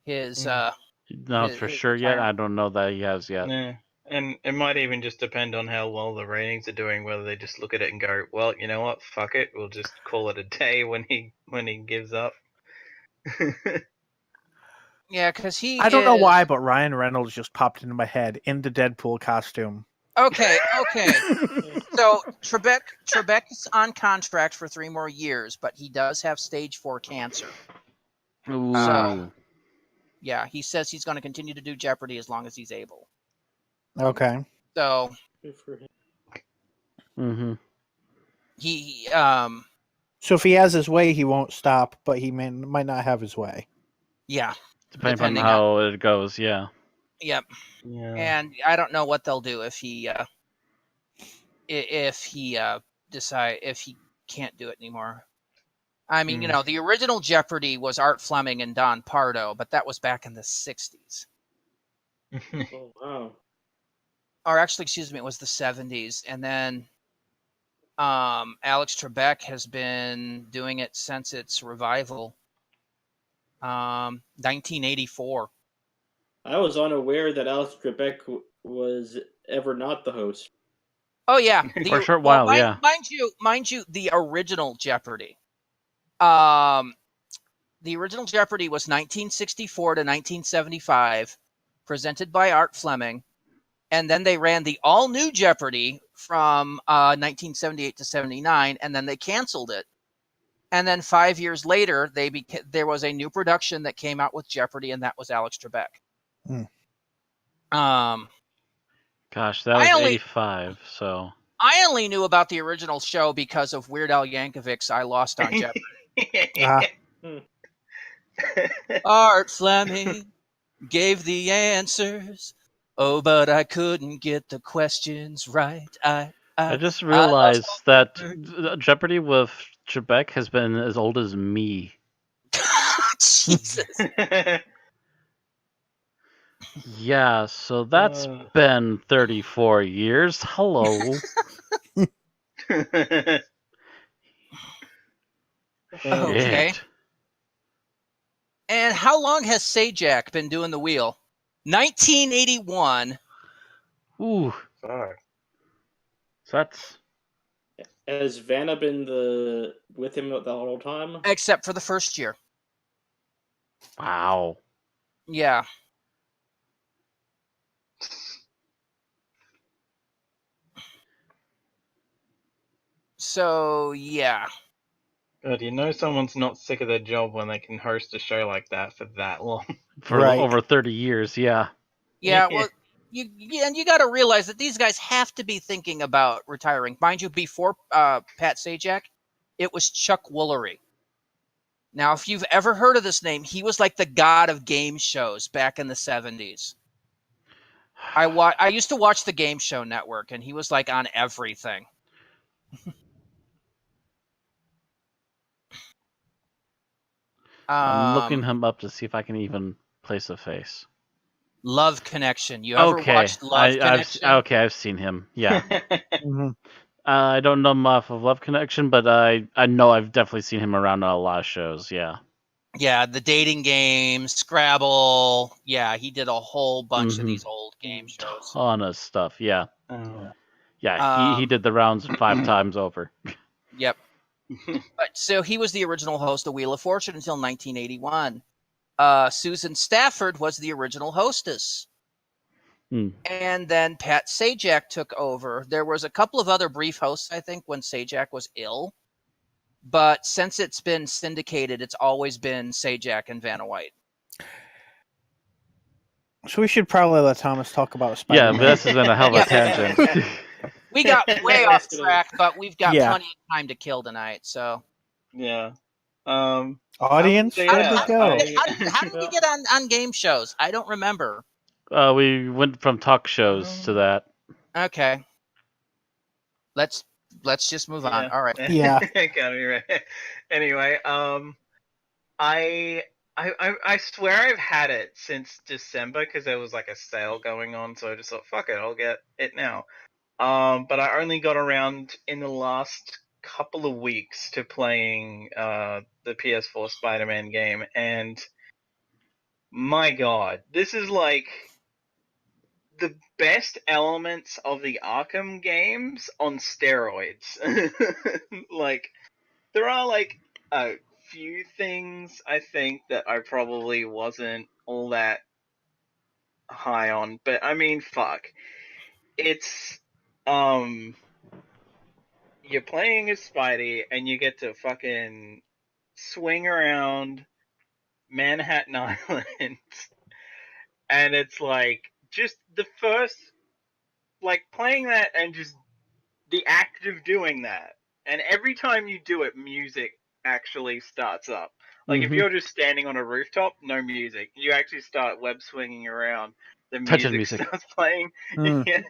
his. Not for sure yet. I don't know that he has yet. Yeah. And it might even just depend on how well the ratings are doing, whether they just look at it and go, well, you know what, fuck it, we'll just call it a day when he gives up. Yeah, because I don't know why, but Ryan Reynolds just popped into my head in the Deadpool costume. Okay. So Trebek is on contract for 3 more years, but he does have stage 4 cancer. Ooh. So, yeah, he says he's going to continue to do Jeopardy as long as he's able. Okay. So Good for him. Mm-hmm. he So if he has his way, he won't stop, but he might not have his way. yeah. Depending on how it goes, yeah. Yep. Yeah. And I don't know what they'll do if he can't do it anymore. I mean, the original Jeopardy was Art Fleming and Don Pardo, but that was back in the 60s. Oh wow. Or actually, excuse me, it was the 70s. And then Alex Trebek has been doing it since its revival. 1984. I was unaware that Alex Trebek was ever not the host. Oh yeah, for a short while, yeah. Mind you, the original Jeopardy. The original Jeopardy was 1964 to 1975, presented by Art Fleming, and then they ran the all-new Jeopardy from 1978 to 79, and then they canceled it. And then 5 years later, there was a new production that came out with Jeopardy, and that was Alex Trebek. Gosh, that was 85, so... I only knew about the original show because of Weird Al Yankovic's I Lost on Jeopardy. Art Fleming gave the answers. Oh, but I couldn't get the questions right. I just realized that Jeopardy with Trebek has been as old as me. Jesus. Yeah, so that's been 34 years. Hello. Okay. And how long has Sajak been doing the wheel? 1981. Ooh. Fuck. So that's... Has Vanna been with him the whole time? Except for the first year. Wow. Yeah. So, yeah. God, you know someone's not sick of their job when they can host a show like that for that long. For Right. over 30 years, yeah. Yeah, well, and you got to realize that these guys have to be thinking about retiring. Mind you, before Pat Sajak, it was Chuck Woolery. Now, if you've ever heard of this name, he was like the god of game shows back in the 70s. I used to watch the Game Show Network, and he was like on everything. I'm looking him up to see if I can even place a face. Love Connection. You ever Okay, watched Love Connection? I've seen him. Yeah. Mhm. I don't know him off of Love Connection, but I know I've definitely seen him around on a lot of shows. Yeah. Yeah, the dating game, Scrabble. Yeah, he did a whole bunch of these old game shows. Ton of stuff. Yeah. Oh. Yeah. He did the rounds 5 times over. Yep. But so he was the original host of Wheel of Fortune until 1981. Susan Stafford was the original hostess. And then Pat Sajak took over. There was a couple of other brief hosts, I think, when Sajak was ill. But since it's been syndicated, it's always been Sajak and Vanna White. So we should probably let Thomas talk about Yeah, Spider-Man. but this has been a hell of a tangent. We got way off track, but we've got Yeah. plenty of time to kill tonight. So, Yeah. Audience, I would say, where'd yeah, we go? how did we get on game shows? I don't remember. We went from talk shows to that. Okay, let's just move on. Yeah. All right. Yeah. Gotta be right. Anyway, I swear I've had it since December because there was like a sale going on, so I just thought, fuck it, I'll get it now. But I only got around in the last couple of weeks to playing the PS4 Spider-Man game, and my god, this is like the best elements of the Arkham games on steroids. Like, there are like a few things I think that I probably wasn't all that high on, but I mean, fuck. It's, you're playing as Spidey and you get to fucking swing around Manhattan Island, and it's like, just the first, like, playing that and just the act of doing that. And every time you do it, music actually starts up. Like, if you're just standing on a rooftop, no music. You actually start web swinging around, the Touching music music. starts playing. Mm.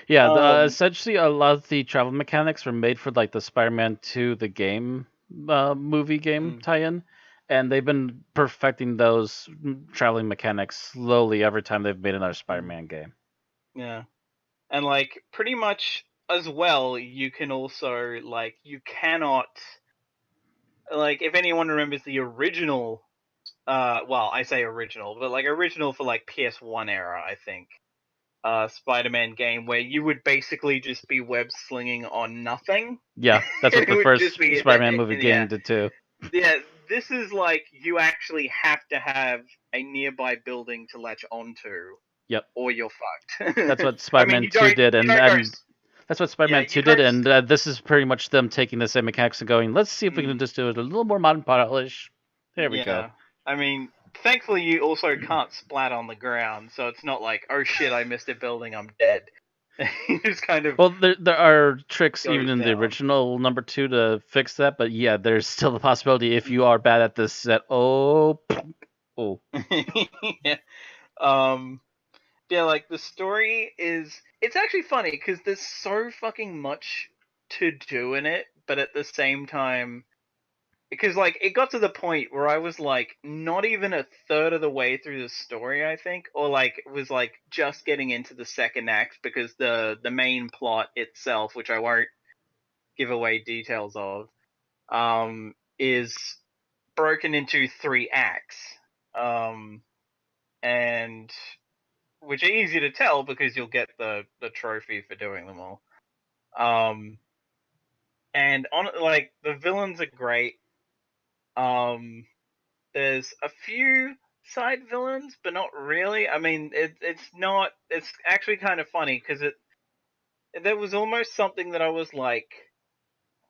Yeah, essentially a lot of the travel mechanics were made for like the Spider-Man 2, the game, movie game tie-in, and they've been perfecting those traveling mechanics slowly every time they've made another Spider-Man game. Yeah. And, like, pretty much as well, you can also, like, you cannot, like, if anyone remembers the original, well, I say original, but, like, original for, like, PS1 era, I think, Spider-Man game, where you would basically just be web slinging on nothing. Yeah, that's what It the would first just be- Spider-Man movie yeah. game did too. Yeah, this is like, you actually have to have a nearby building to latch onto. Yep. Or you're fucked. That's what Spider-Man 2 did, and that's what Spider-Man 2 did, and this is pretty much them taking the same mechanics and going, let's see if we can just do it a little more modern polish. There we go. I mean, thankfully you also can't splat on the ground, so it's not like, oh shit, I missed a building, I'm dead. It's kind of... Well, there are tricks even in the down. original number 2 to fix that, but yeah, there's still the possibility if you are bad at this set. Oh. Yeah. Yeah, like, the story is... It's actually funny, because there's so fucking much to do in it, but at the same time... Because, like, it got to the point where I was, like, not even a third of the way through the story, I think, or, like, was, like, just getting into the second act, because the main plot itself, which I won't give away details of, is broken into 3 acts. And... which are easy to tell because you'll get the trophy for doing them all. And like, the villains are great. There's a few side villains, but not really. I mean, it's actually kind of funny because there was almost something that I was like,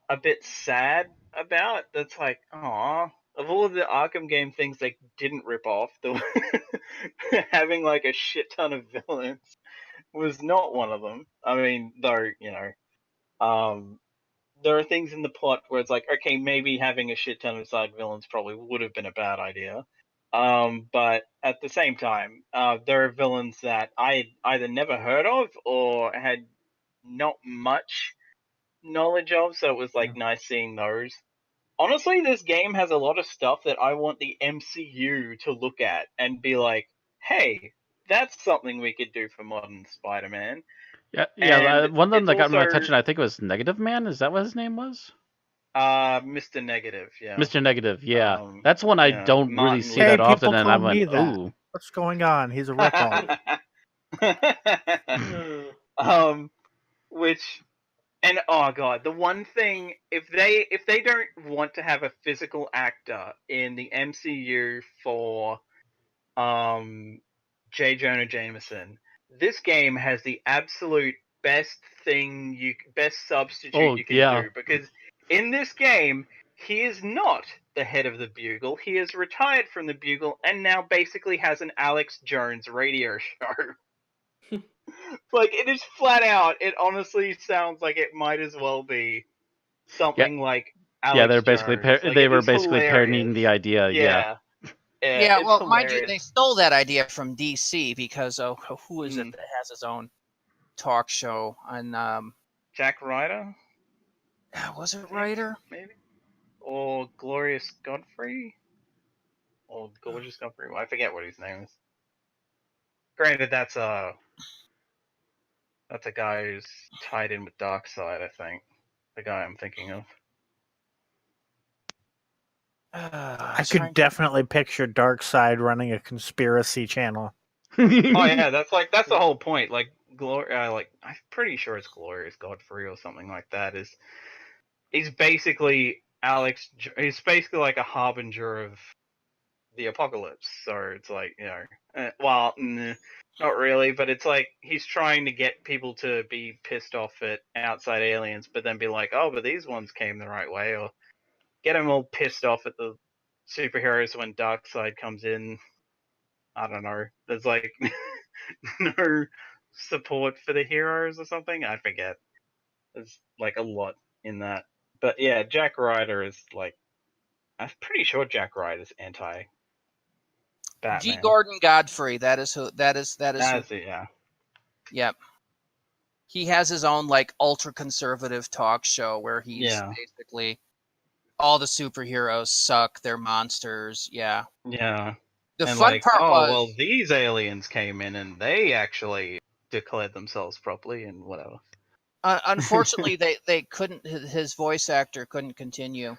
a bit sad about. That's like, aw, of all of the Arkham game things they didn't rip off, having like a shit ton of villains was not one of them. I mean, though, there are things in the plot where it's like, okay, maybe having a shit ton of side villains probably would have been a bad idea. But at the same time, there are villains that I had either never heard of or had not much knowledge of, so it was like nice seeing those. Honestly, this game has a lot of stuff that I want the MCU to look at and be like, hey, that's something we could do for modern Spider-Man. Yeah. And One of them it's that got my also- attention, I think, was Negative Man. Is that what his name was? Mr. Negative, yeah. Mr. Negative. Yeah, Um, that's one I yeah, don't really Martin see Hey, that often, people and call I went, me that. ooh. What's going on? He's a ripoff. Which, and oh god, the one thing, if they don't want to have a physical actor in the MCU for J. Jonah Jameson, this game has the absolute best substitute you can do, because in this game he is not the head of the Bugle. He is retired from the Bugle and now basically has an Alex Jones radio show. Like, it is flat out. It honestly sounds like it might as well be something like Alex they're basically Jones. Like, they it were is basically parodying hilarious. the idea. Yeah. Yeah, it's well, mind you, hilarious. they stole that idea from DC because who is it that has his own talk show? And Jack Ryder, was it Ryder? maybe, or Glorious Godfrey, or Gorgeous Godfrey. I forget what his name is. Granted, that's a guy who's tied in with Darkseid. I think the guy I'm thinking of. I could definitely picture Darkseid running a conspiracy channel. Oh yeah, that's the whole point. Like I'm pretty sure it's Glorious Godfrey or something like that. He's basically He's basically like a harbinger of the apocalypse. So it's like, not really, but it's like he's trying to get people to be pissed off at outside aliens, but then be like, oh, but these ones came the right way, or get them all pissed off at the superheroes when Darkseid comes in. I don't know. There's like no support for the heroes or something. I forget. There's like a lot in that. But yeah, Jack Ryder is like, I'm pretty sure Jack Ryder's anti Batman. G. Gordon Godfrey. That is who. That's it. Yeah. Yep. He has his own like ultra conservative talk show where he's basically all the superheroes suck. They're monsters. Yeah. Yeah. The and fun part was, well, these aliens came in and they actually declared themselves properly and whatever. Unfortunately, they couldn't. His voice actor couldn't continue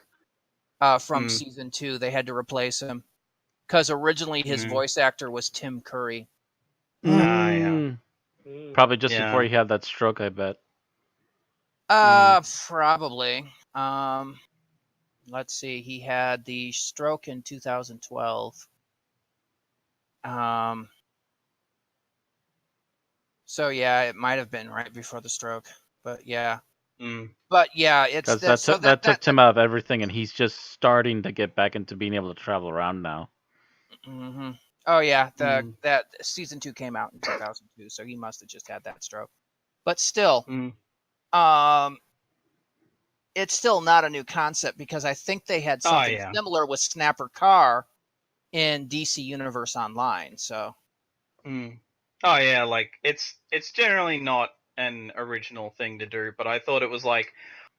from season 2. They had to replace him because originally his voice actor was Tim Curry. Yeah. Probably just before he had that stroke, I bet. Probably. Let's see. He had the stroke in 2012. So yeah, it might have been right before the stroke, but yeah. But yeah, it's that took Tim out of everything, and he's just starting to get back into being able to travel around now. Mm-hmm. Oh yeah, that season 2 came out in 2002, so he must have just had that stroke. But still, it's still not a new concept because I think they had something similar with Snapper Carr in DC Universe Online. So. Oh yeah, like it's generally not an original thing to do, but I thought it was like,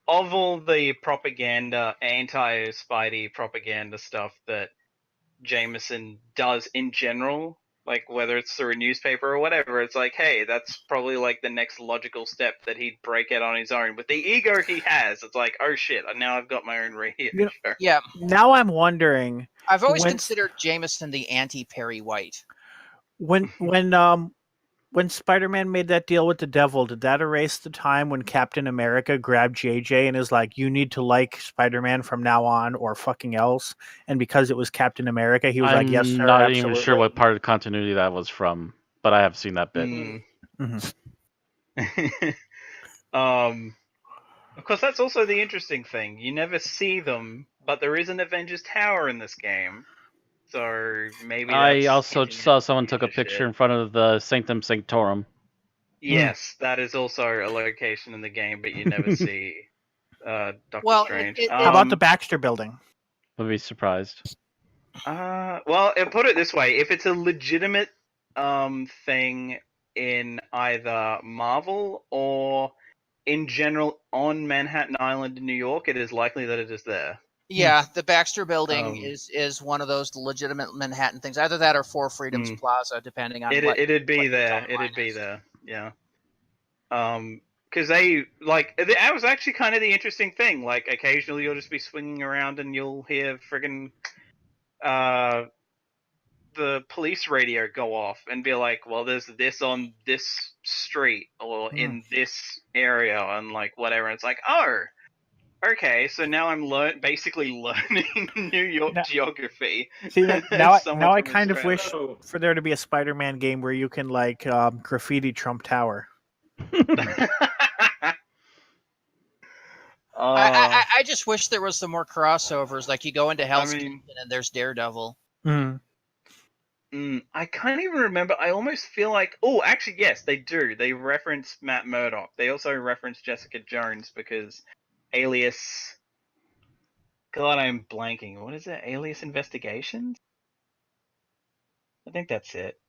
of all the propaganda, anti-Spidey propaganda stuff that Jameson does in general, like whether it's through a newspaper or whatever, it's like, hey, that's probably like the next logical step that he'd break out on his own. With the ego he has, it's like, oh shit, now I've got my own radio show. Yeah. Now I'm wondering. I've always considered Jameson the anti-Perry White. When Spider-Man made that deal with the devil, did that erase the time when Captain America grabbed JJ and is like, you need to like Spider-Man from now on or fucking else? And because it was Captain America, he was like, yes, sir, I'm not absolutely. even sure what part of continuity that was from, but I have seen that bit. Of course, that's also the interesting thing. You never see them, but there is an Avengers Tower in this game. So maybe I that's also hinting saw at someone took a future picture shit. in front of the Sanctum Sanctorum. Yes, that is also a location in the game, but you never see Doctor Well, Strange. How about the Baxter Building? Would be surprised. Well, put it this way: if it's a legitimate thing in either Marvel or in general on Manhattan Island in New York, it is likely that it is there. yeah, the Baxter Building Um, is one of those legitimate Manhattan things. Either that or Four Freedoms Plaza, depending on what. It'd be what your there. timeline It'd be is. there. Yeah. Because they that was actually kind of the interesting thing. Like occasionally you'll just be swinging around and you'll hear friggin' the police radio go off and be like, well, there's this on this street or in this area and like whatever. And it's like, oh, okay, so now I'm basically learning New York geography. See, now Someone I from kind of Australia. wish for there to be a Spider-Man game where you can like graffiti Trump Tower. I just wish there was some more crossovers. Like you go into Hell's Kitchen and there's Daredevil. I can't even remember. I almost feel like... Oh, actually, yes, they do. They reference Matt Murdock. They also reference Jessica Jones because Alias... God, I'm blanking. What is it? Alias Investigations? I think that's it.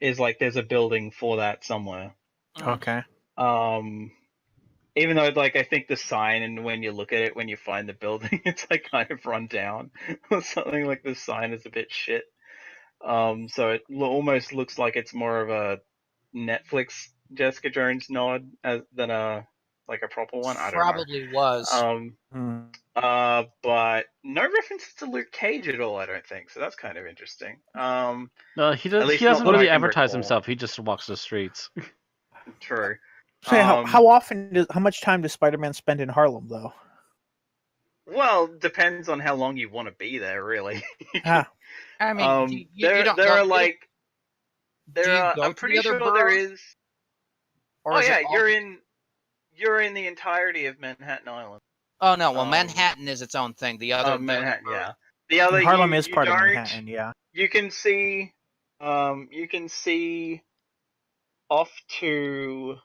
Is like there's a building for that somewhere. Okay. Even though, like, I think the sign, and when you look at it, when you find the building, it's like kind of run down or something. Like the sign is a bit shit. So it almost looks like it's more of a Netflix Jessica Jones nod than a proper one. I don't know. Probably was. But no references to Luke Cage at all. I don't think so. That's kind of interesting. No, he at least doesn't not that I really can advertise recall. himself. He just walks the streets. True. So how much time does Spider-Man spend in Harlem though? Well, depends on how long you want to be there, really. I mean, I'm pretty sure there is. Or you're in the entirety of Manhattan Island. Oh no, well, Manhattan is its own thing. The other Manhattan, yeah. The other Harlem is part of Manhattan, yeah. You can see, off to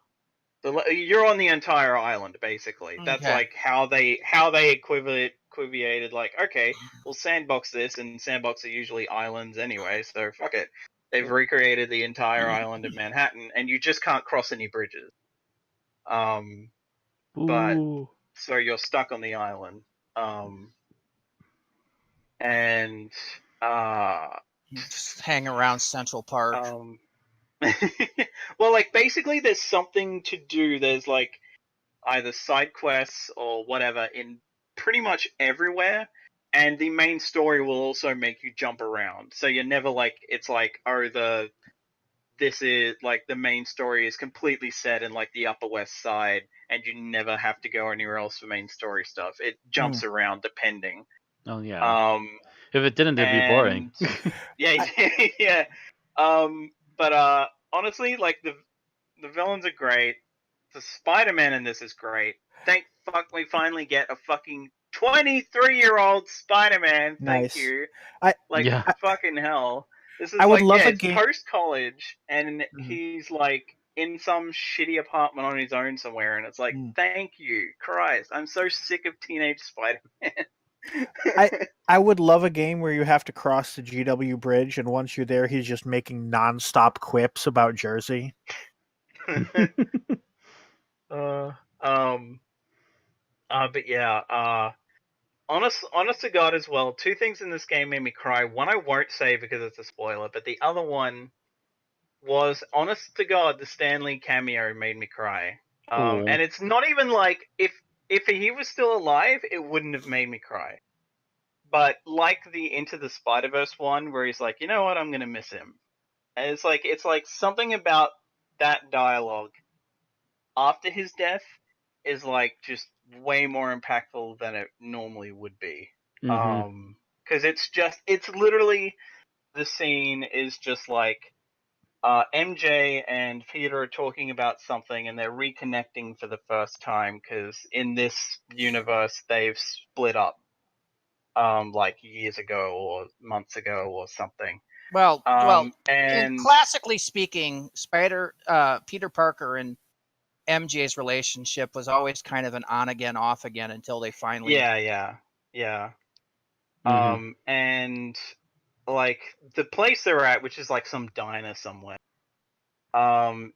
you're on the entire island basically. Okay. That's like how they equivalated. Like, okay, we'll sandbox this, and sandbox are usually islands anyway, so fuck it. They've recreated the entire island of Manhattan, and you just can't cross any bridges. But so you're stuck on the island. And just hang around Central Park. Well, like basically, there's something to do. There's like either side quests or whatever in pretty much everywhere, and the main story will also make you jump around. So you're never like it's like this is like the main story is completely set in like the Upper West Side, and you never have to go anywhere else for main story stuff. It jumps around depending. Oh yeah. If it didn't, it'd be boring. Yeah. But honestly, like the villains are great. The Spider-Man in this is great. Thank fuck we finally get a fucking 23-year-old Spider-Man. Thank you. Fucking hell. This is post-college, and he's like in some shitty apartment on his own somewhere, and it's like, thank you, Christ. I'm so sick of teenage Spider-Man. I would love a game where you have to cross the GW Bridge, and once you're there, he's just making nonstop quips about Jersey. But yeah, honest to God as well, two things in this game made me cry. One I won't say because it's a spoiler, but the other one was, honest to God, the Stan Lee cameo made me cry. And it's not even like, if he was still alive, it wouldn't have made me cry. But like the Into the Spider-Verse one, where he's like, you know what, I'm gonna miss him. And it's like something about that dialogue after his death is like just way more impactful than it normally would be. Because it's literally, the scene is just like, MJ and Peter are talking about something, and they're reconnecting for the first time because in this universe they've split up, like years ago or months ago or something. Well, and classically speaking, Peter Parker and MJ's relationship was always kind of an on again, off again until they finally. Yeah. Mhm. And like the place they're at, which is like some diner somewhere,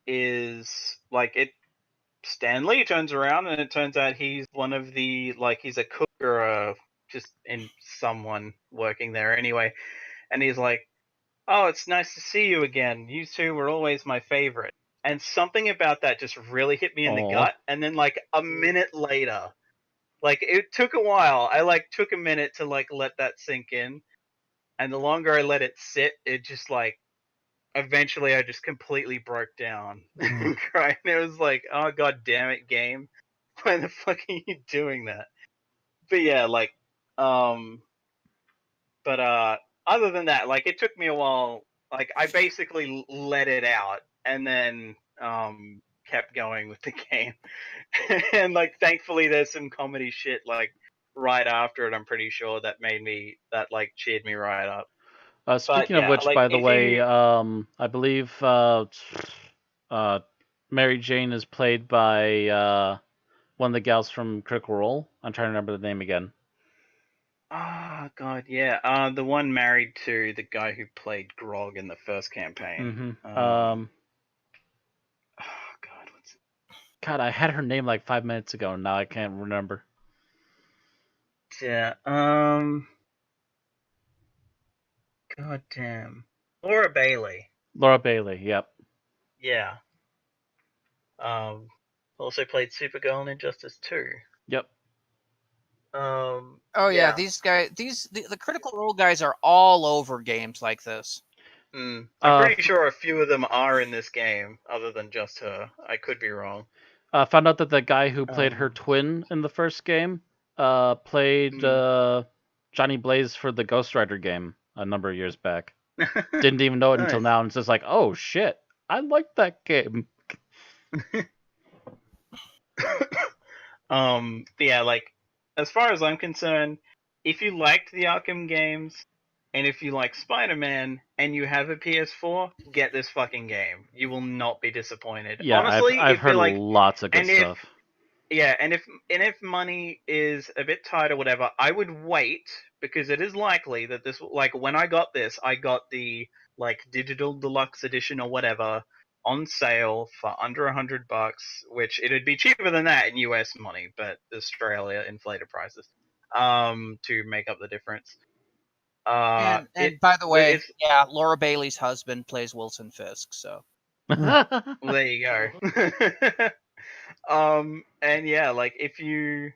is like it. Stan Lee turns around and it turns out he's one of the he's a cook or just in someone working there anyway, and he's like, "Oh, it's nice to see you again. You two were always my favorite." And something about that just really hit me in the Aw. gut. And then like a minute later, like it took a while. I took a minute to let that sink in, and the longer I let it sit, it just eventually I just completely broke down and cried. And it was like, oh god damn it, game. Why the fuck are you doing that? But yeah, other than that, it took me a while. I basically let it out and then kept going with the game. And thankfully there's some comedy shit right after it, I'm pretty sure, that cheered me right up. Speaking yeah, of which, by the if way, you- I believe Mary Jane is played by one of the gals from Critical Role. I'm trying to remember the name again. Oh god, yeah. The one married to the guy who played Grog in the first campaign. Mm-hmm. Oh god, what's God, I had her name like 5 minutes ago, and now I can't remember. Yeah. God damn. Laura Bailey. Laura Bailey. Yep. Yeah. Also played Supergirl in Injustice 2. Yep. Oh yeah, these guys, the Critical Role guys are all over games like this. I'm pretty sure a few of them are in this game, other than just her. I could be wrong. Found out that the guy who played her twin in the first game played Johnny Blaze for the Ghost Rider game a number of years back. Didn't even know it until now, and it's just like, oh shit, I like that game. Yeah, as far as I'm concerned, if you liked the Arkham games, and if you like Spider-Man, and you have a PS4, get this fucking game. You will not be disappointed. Yeah, honestly, I've heard lots of good stuff. And if money is a bit tight or whatever, I would wait, because it is likely that this, when I got this, I got the digital deluxe edition or whatever on sale for under $100, which it'd be cheaper than that in US money, but Australia inflated prices to make up the difference. And by the way, yeah, Laura Bailey's husband plays Wilson Fisk, so well, there you go. And yeah, if you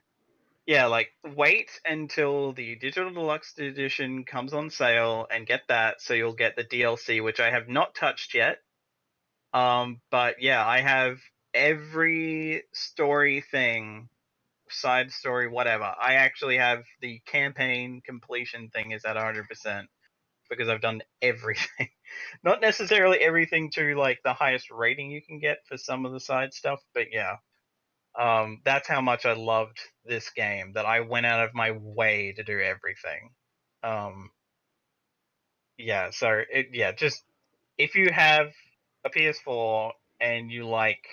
wait until the digital deluxe edition comes on sale and get that, so you'll get the DLC, which I have not touched yet. But yeah, I have every story thing, side story, whatever. I actually have the campaign completion thing is at 100% because I've done everything. Not necessarily everything to the highest rating you can get for some of the side stuff, but yeah. That's how much I loved this game, that I went out of my way to do everything. Yeah, so just if you have a PS4 and you like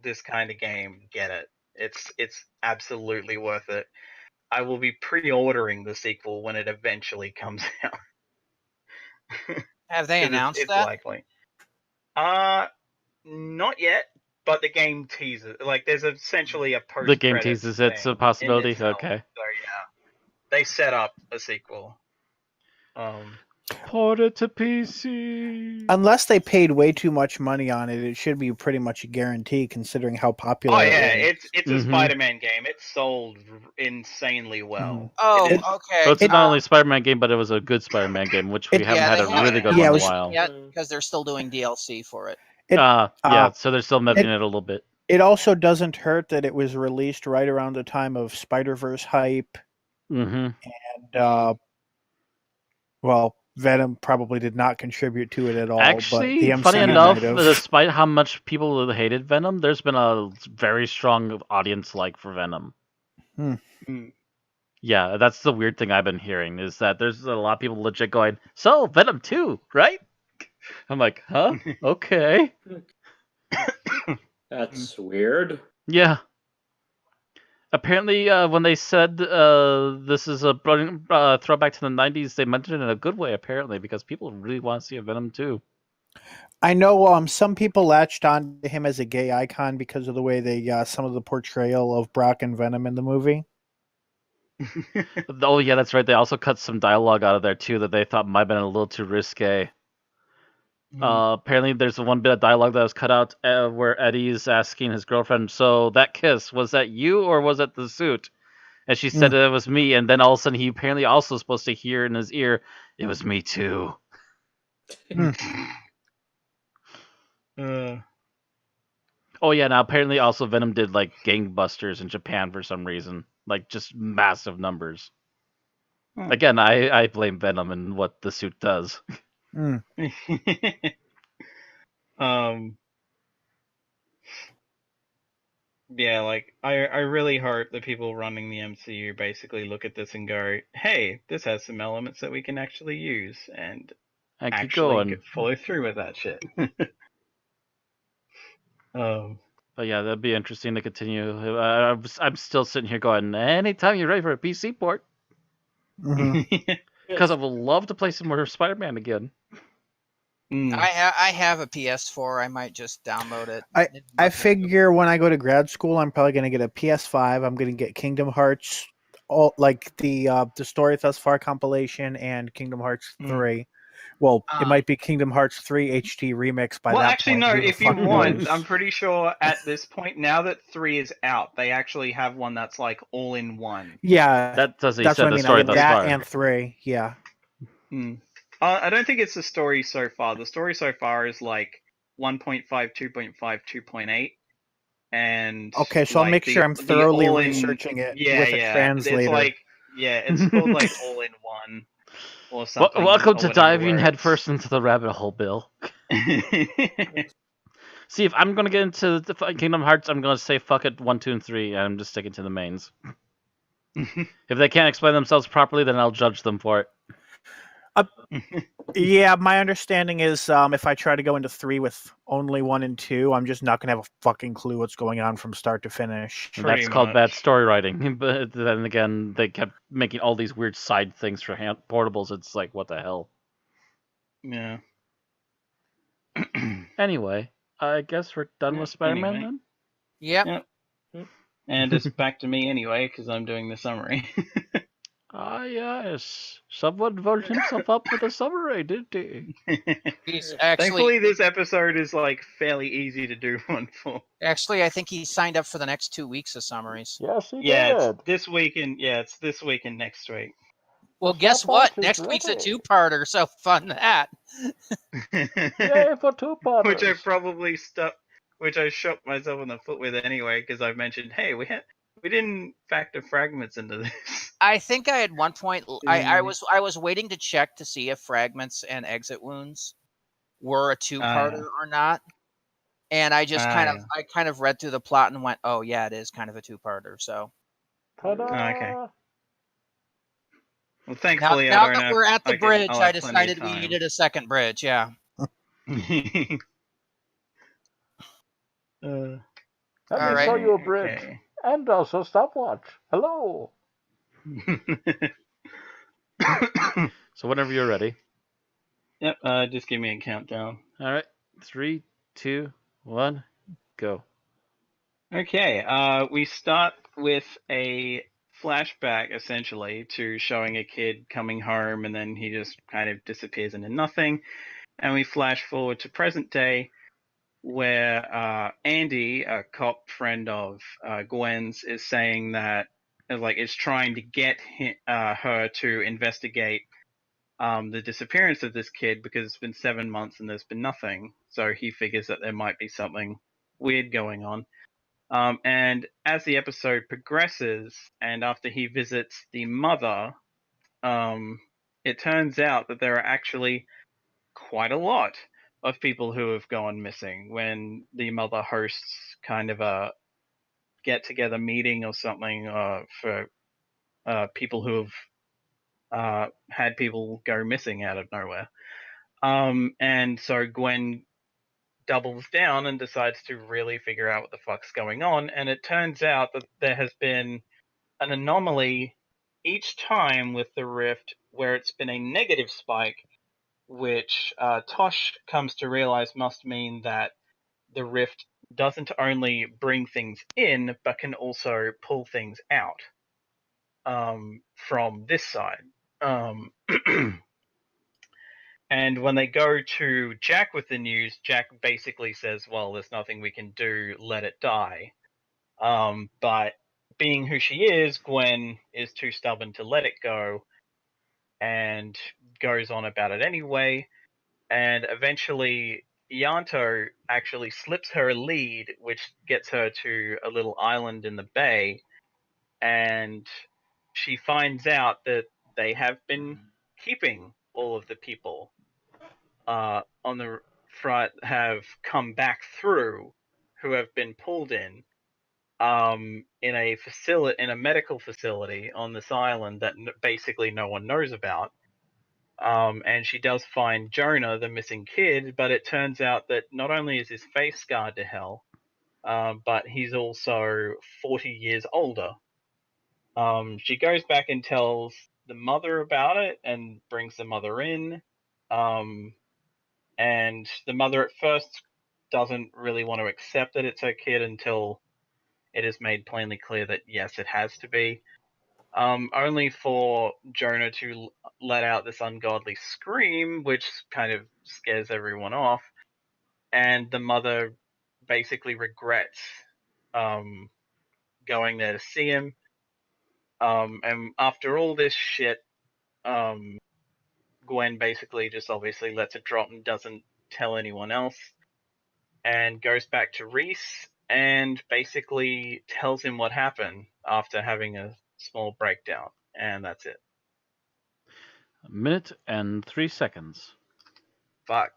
this kind of game, get it. It's absolutely worth it. I will be pre-ordering the sequel when it eventually comes out. Have they announced it's that? likely. Not yet, but the game teases. There's essentially a post. The game teases it's a possibility. Okay. So yeah, they set up a sequel. Port it to PC. Unless they paid way too much money on it, it should be pretty much a guarantee considering how popular. Oh yeah, it's a Spider-Man game. It sold insanely well. Oh, okay. So it's not only a Spider-Man game, but it was a good Spider-Man game, which we haven't had a really good one in a while. Yeah, because they're still doing DLC for it. So they're still milking it a little bit. It also doesn't hurt that it was released right around the time of Spider-Verse hype. Mm-hmm. And, well, Venom probably did not contribute to it at all. Actually, but the MCU funny enough, might have. despite how much people hated Venom, there's been a very strong audience like for Venom. Yeah, that's the weird thing I've been hearing, is that there's a lot of people legit going, so, Venom 2, right? I'm like, huh? Okay. That's weird. Yeah. Apparently, when they said this is a throwback to the 90s, they meant it in a good way, apparently, because people really want to see a Venom 2. I know some people latched on to him as a gay icon because of the way they some of the portrayal of Brock and Venom in the movie. Oh, yeah, that's right. They also cut some dialogue out of there, too, that they thought might have been a little too risque. Apparently, there's one bit of dialogue that was cut out where Eddie's asking his girlfriend, so that kiss, was that you or was it the suit? And she said it was me, and then all of a sudden he apparently also supposed to hear in his ear, it was me too. Oh yeah, now apparently also Venom did like gangbusters in Japan for some reason. Like just massive numbers. Again, I blame Venom and what the suit does. Yeah, like I really hope the people running the MCU basically look at this and go, "Hey, this has some elements that we can actually use," and keep actually going. follow through with that shit. But yeah, that'd be interesting to continue. I'm still sitting here going, anytime you're ready for a PC port, because I would love to play some more Spider-Man again. I have a PS4. I might just download it. I figure when I go to grad school, I'm probably going to get a PS5. I'm going to get Kingdom Hearts, all like the story thus far compilation, and Kingdom Hearts 3. Well, it might be Kingdom Hearts 3 HD remix by that point. Well, actually, no. If you want, I'm pretty sure at this point, now that 3 is out, they actually have one that's like all in one. Yeah, that's what I mean. Story thus that far. And 3, yeah. I don't think it's the story so far. The story so far is like 1.5, 2.5, 2.8. And okay, so I'll make sure I'm thoroughly researching it with a translator. It's like, it's called like all in one or something. Welcome to diving headfirst into the rabbit hole, Bill. See, if I'm gonna get into the Kingdom Hearts, I'm gonna say fuck it, 1, 2, and 3, and I'm just sticking to the mains. If they can't explain themselves properly, then I'll judge them for it. Yeah, my understanding is if I try to go into 3 with only 1 and 2, I'm just not going to have a fucking clue what's going on from start to finish. That's called bad story writing. But then again, they kept making all these weird side things for portables. It's like, what the hell? Yeah. Anyway, I guess we're done with Spider-Man then? Yep. And it's back to me anyway, because I'm doing the summary. Ah, yes. Someone voted himself up for the summary, didn't he? Thankfully, this episode is like fairly easy to do one for. Actually, I think he signed up for the next 2 weeks of summaries. Yes, he did. It's this week and next week. Well, guess what? Next week's a 2-parter, so fun that. Yay for 2-parters. Which I probably which I shot myself in the foot with anyway, because I mentioned, hey, we didn't factor fragments into this. I think I at one point I was waiting to check to see if fragments and exit wounds were a 2-parter or not, and I just kind of read through the plot and went, oh yeah, it is kind of a 2-parter. So. Okay. Well, thankfully, now that we're at the bridge, I decided we needed a second bridge. Yeah. Let me show you a bridge. Okay. And also stopwatch. Hello. So whenever you're ready. Yep. Just give me a countdown. All right. 3, 2, 1, go. Okay. We start with a flashback essentially to showing a kid coming home, and then he just kind of disappears into nothing. And we flash forward to present day, where Andy, a cop friend of Gwen's, is saying that is trying to get her to investigate the disappearance of this kid because it's been 7 months and there's been nothing. So he figures that there might be something weird going on. And as the episode progresses, and after he visits the mother, it turns out that there are actually quite a lot of people who have gone missing when the mother hosts kind of a get-together meeting or something for people who have had people go missing out of nowhere. And so Gwen doubles down and decides to really figure out what the fuck's going on, and it turns out that there has been an anomaly each time with the rift where it's been a negative spike, which Tosh comes to realize must mean that the rift doesn't only bring things in, but can also pull things out from this side. And when they go to Jack with the news, Jack basically says, well, there's nothing we can do, let it die. But being who she is, Gwen is too stubborn to let it go and goes on about it anyway. And eventually, Ianto actually slips her a lead, which gets her to a little island in the bay. And she finds out that they have been keeping all of the people on the front have come back through who have been pulled in a medical facility on this island that basically no one knows about. And she does find Jonah, the missing kid, but it turns out that not only is his face scarred to hell, but he's also 40 years older. She goes back and tells the mother about it and brings the mother in. And the mother at first doesn't really want to accept that it's her kid until it is made plainly clear that yes, it has to be. Only for Jonah to let out this ungodly scream, which kind of scares everyone off, and the mother basically regrets going there to see him. And after all this shit, Gwen basically just obviously lets it drop and doesn't tell anyone else, and goes back to Reese and basically tells him what happened after having a small breakdown, and that's it. A minute and 3 seconds. Fuck.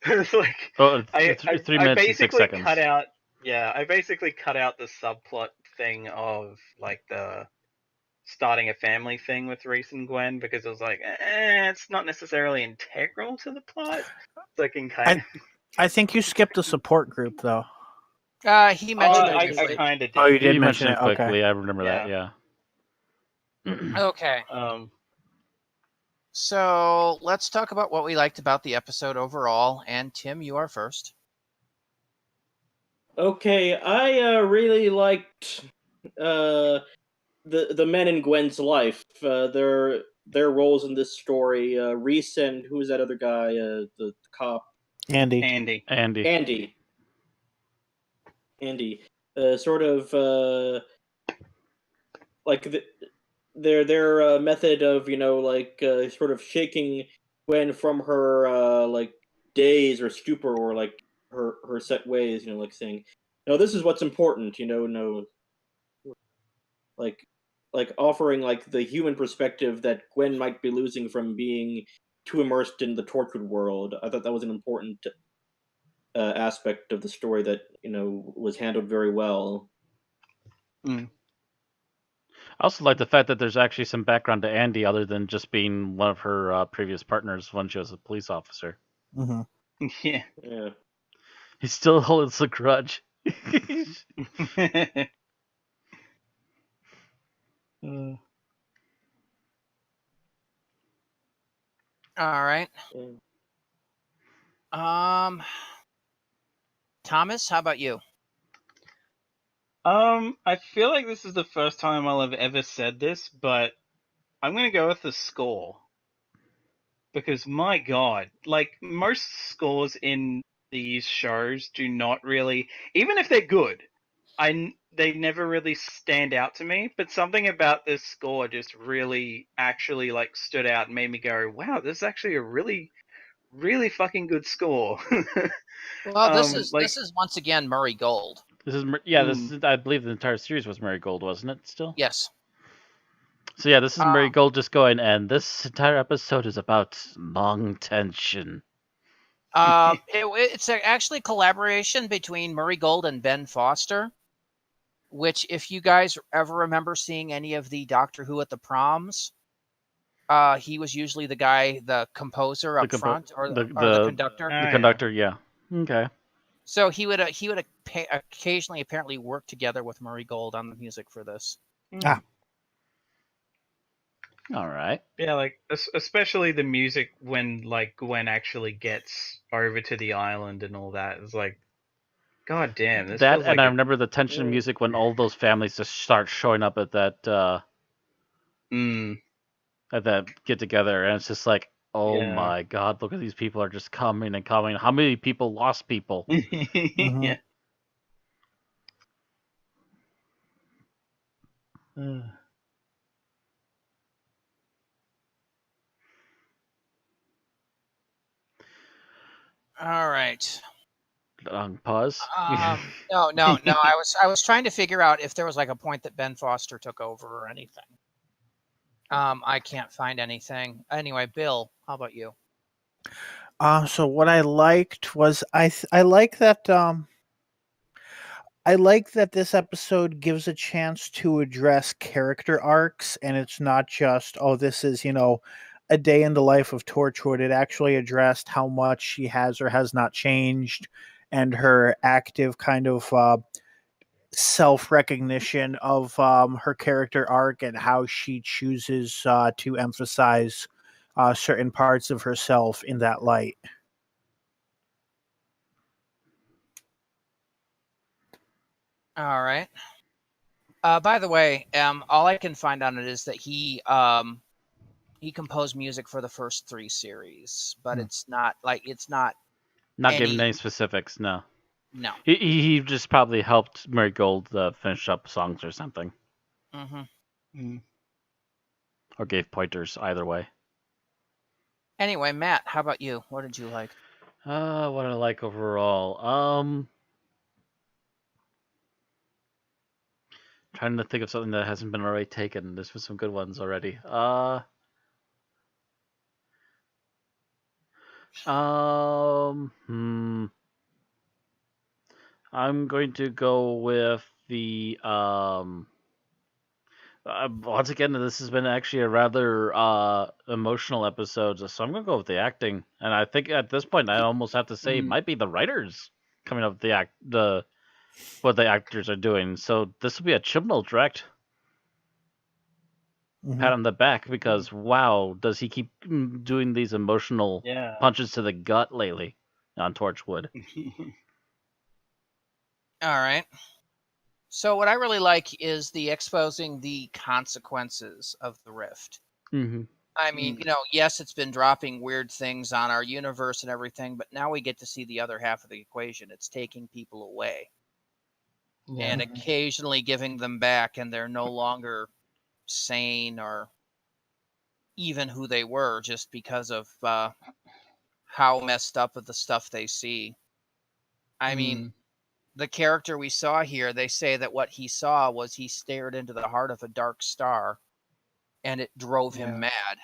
It's like Oh, I 3 minutes and 6 seconds. I basically cut out the subplot thing of like the starting a family thing with Reese and Gwen because it was like, it's not necessarily integral to the plot. So I can kind of. I think you skipped the support group though. He mentioned it I briefly. kind of did. Oh, you did You mention mentioned it. quickly. Okay. I remember that. Yeah. Okay. So let's talk about what we liked about the episode overall. And Tim, you are first. Okay, I really liked the men in Gwen's life. Their roles in this story. Reese and who's that other guy? The cop. Andy. Andy. Andy. Sort of like their method of sort of shaking Gwen from her like daze or stupor or like her set ways. Like saying, "No, this is what's important." No, like offering like the human perspective that Gwen might be losing from being too immersed in the Torchwood world. I thought that was an important aspect of the story that was handled very well. I also like the fact that there's actually some background to Andy other than just being one of her previous partners when she was a police officer. Mm-hmm. Yeah. Yeah. He still holds a grudge. All right. Yeah. Thomas, how about you? I feel like this is the first time I'll have ever said this, but I'm gonna go with the score. Because my god, like most scores in these shows do not really, even if they're good, they never really stand out to me. But something about this score just really actually like stood out and made me go, "Wow, this is actually a really, really fucking good score." Well, this is once again Murray Gold. This is I believe the entire series was Mary Gold, wasn't it? Still. Yes. So yeah, this is Murray Gold just going, and this entire episode is about long tension. It's actually a collaboration between Murray Gold and Ben Foster, which, if you guys ever remember seeing any of the Doctor Who at the proms, he was usually the guy, the composer up front, or the conductor. The conductor, yeah. Okay. So he would occasionally apparently work together with Murray Gold on the music for this. Ah. All right. Yeah, like especially the music when like Gwen actually gets over to the island and all that. It's like, god damn. This That feels and like I remember the tension of music when all those families just start showing up at that get together, and it's just like, oh my god, look at these people are just coming and coming. How many people lost people? Yeah. All right. Pause. No. I was trying to figure out if there was like a point that Ben Foster took over or anything. I can't find anything. Anyway, Bill, how about you? So what I liked was I like that I like that this episode gives a chance to address character arcs, and it's not just, oh, this is, a day in the life of Torchwood. It actually addressed how much she has or has not changed, and her active kind of self-recognition of her character arc and how she chooses to emphasize certain parts of herself in that light. All right. By the way, all I can find on it is that he composed music for the first 3 series, but it's not giving any specifics. No. He just probably helped Murray Gold finish up songs or something. Mm-hmm. Or gave pointers, either way. Anyway, Matt, how about you? What did you like? What I like overall. Trying to think of something that hasn't been already taken. There's been some good ones already. I'm going to go with the once again, this has been actually a rather emotional episode, so I'm gonna go with the acting. And I think at this point, I almost have to say it might be the writers coming up with what the actors are doing. So this will be a Chibnall direct. Pat on the back, because wow, does he keep doing these emotional punches to the gut lately on Torchwood. All right. So what I really like is the exposing the consequences of the rift. Mm-hmm. I mean, yes, it's been dropping weird things on our universe and everything, but now we get to see the other half of the equation. It's taking people away and occasionally giving them back, and they're no longer sane or even who they were just because of how messed up of the stuff they see. I mean, the character we saw here, they say that what he saw was he stared into the heart of a dark star, and it drove him mad.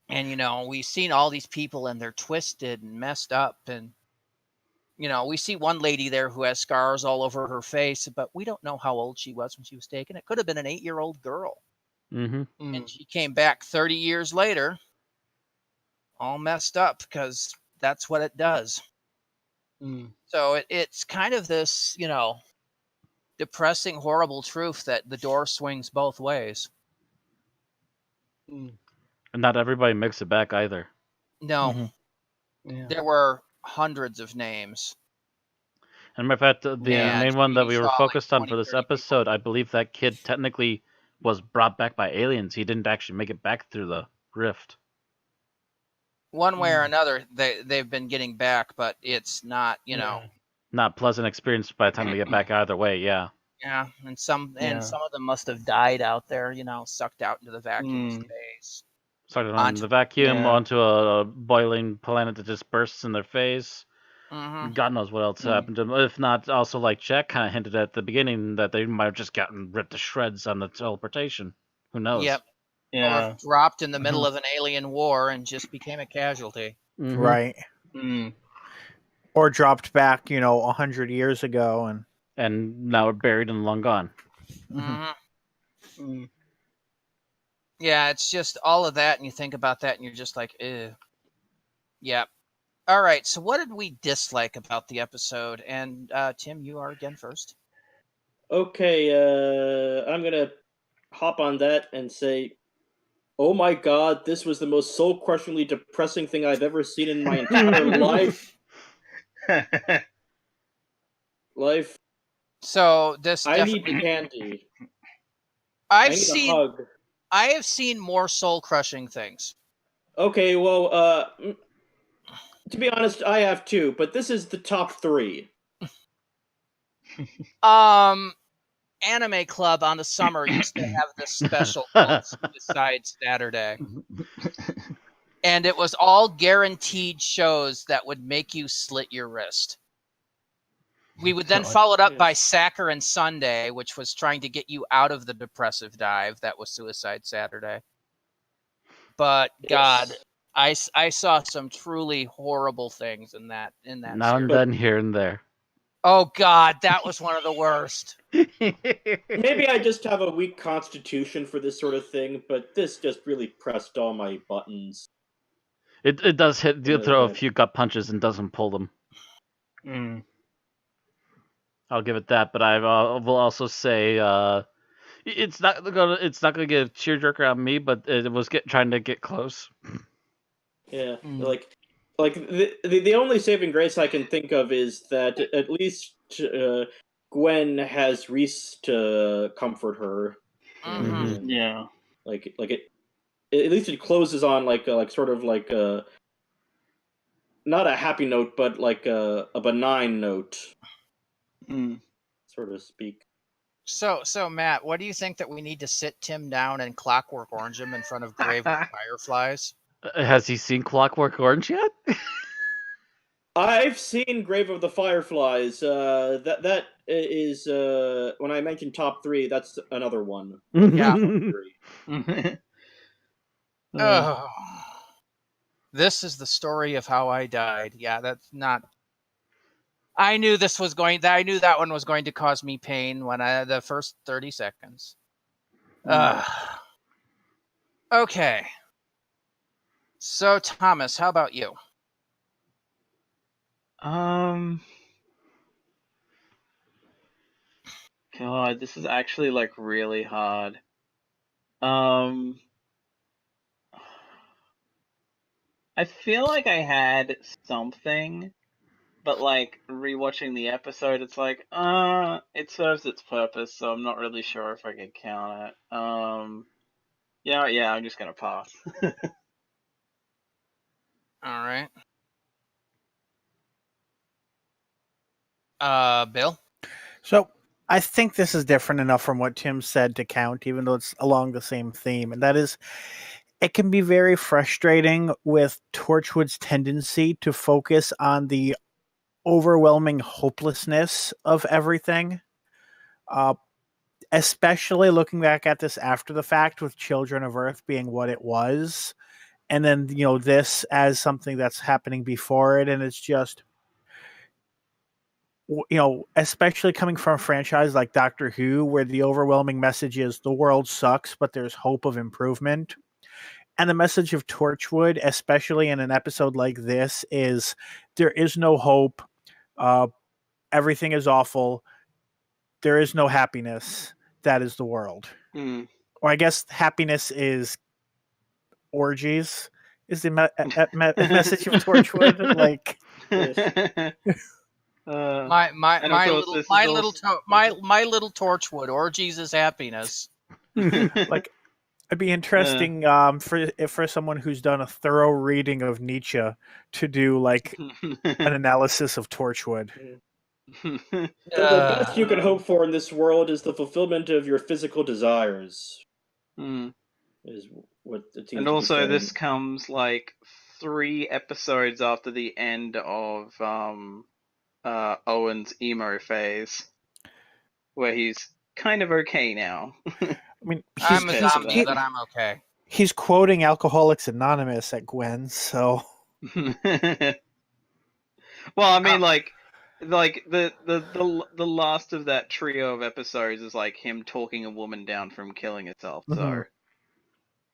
And, we've seen all these people, and they're twisted and messed up. And, we see one lady there who has scars all over her face, but we don't know how old she was when she was taken. It could have been an 8-year-old girl. Mm-hmm. And she came back 30 years later, all messed up, because that's what it does. So it's kind of this, depressing, horrible truth that the door swings both ways. And not everybody makes it back either. No. There were hundreds of names. And matter of fact, the main one that we were focused on for this episode, I believe that kid technically was brought back by aliens. He didn't actually make it back through the rift. One way or another, they've been getting back, but it's not, not pleasant experience by the time they get back either way. Yeah. Yeah, and some of them must have died out there, sucked out into the vacuum space. Started on the vacuum onto a boiling planet that just bursts in their face. Mhm. God knows what else happened to them. If not, also like Jack kind of hinted at the beginning that they might have just gotten ripped to shreds on the teleportation. Who knows? Yep. Yeah. Or dropped in the middle of an alien war and just became a casualty. Mhm. Right. Mm. Or dropped back, 100 years ago, and And now buried and long gone. Mhm. Mm. Yeah, it's just all of that, and you think about that, and you're just like, ew. Yeah. All right. So, what did we dislike about the episode? And Tim, you are again first. Okay, I'm gonna hop on that and say, oh my god, this was the most soul-crushingly depressing thing I've ever seen in my entire life. So this I definitely. need candy. I I've need a seen. hug. I have seen more soul crushing things. Okay, well, to be honest, I have too, but this is the top 3. Anime Club on the summer used to have this special called Suicide Saturday. And it was all guaranteed shows that would make you slit your wrist. We would then follow it up by Sacker and Sunday, which was trying to get you out of the depressive dive. That was Suicide Saturday. But God, I saw some truly horrible things in that Now and series. then, here and there. Oh God, that was one of the worst. Maybe I just have a weak constitution for this sort of thing, but this just really pressed all my buttons. It does Yeah, throw a yeah. few gut punches and doesn't pull them. Mm. I'll give it that, but I will also say it's not gonna get a tearjerker on me, but it was trying to get close. Yeah, like the only saving grace I can think of is that at least Gwen has Reese to comfort her. Mhm. And, Yeah. like it at least it closes on like sort of like a not a happy note, but like a benign note, Mm. so to speak. So Matt, what do you think that we need to sit Tim down and Clockwork Orange him in front of Grave of Fireflies? Has he seen Clockwork Orange yet? I've seen Grave of the Fireflies. That is when I mentioned top 3. That's another one. Yeah. Oh. This is the story of how I died. Yeah, that's not. I knew this was going. I knew that one was going to cause me pain when the first 30 seconds. Okay. So Thomas, how about you? God, this is actually like really hard. I feel like I had something, but like rewatching the episode, it's like, it serves its purpose, so I'm not really sure if I could count it. Yeah, I'm just gonna pass. All right. Bill? So I think this is different enough from what Tim said to count, even though it's along the same theme. And that is, it can be very frustrating with Torchwood's tendency to focus on the overwhelming hopelessness of everything. Especially looking back at this after the fact, with Children of Earth being what it was. And then, this as something that's happening before it. And it's just, especially coming from a franchise like Doctor Who, where the overwhelming message is the world sucks, but there's hope of improvement. And the message of Torchwood, especially in an episode like this, is there is no hope. Everything is awful. There is no happiness. That is the world. Or I guess happiness is orgies. Is the message of Torchwood like? My little Torchwood, orgies is happiness. Like, it'd be interesting for someone who's done a thorough reading of Nietzsche to do like an analysis of Torchwood. The best you can hope for in this world is the fulfillment of your physical desires. Is what it seems. And also, this comes like 3 episodes after the end of Owen's emo phase, where he's kind of okay now. I mean, I'm a He's- zombie, he- but I'm okay. he's quoting Alcoholics Anonymous at Gwen, so Well, I mean, like the last of that trio of episodes is like him talking a woman down from killing herself. So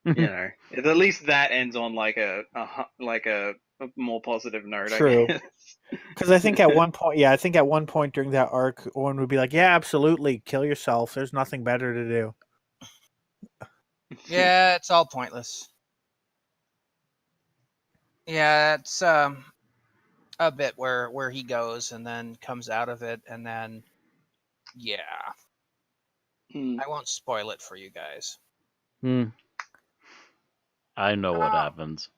you know, at least that ends on like a more positive note. True. I guess. because I think at one point during that arc, Owen would be like, "Yeah, absolutely, kill yourself. There's nothing better to do." Yeah, it's all pointless. Yeah, it's a bit where he goes and then comes out of it, and then Hmm. I won't spoil it for you guys. I know what happens.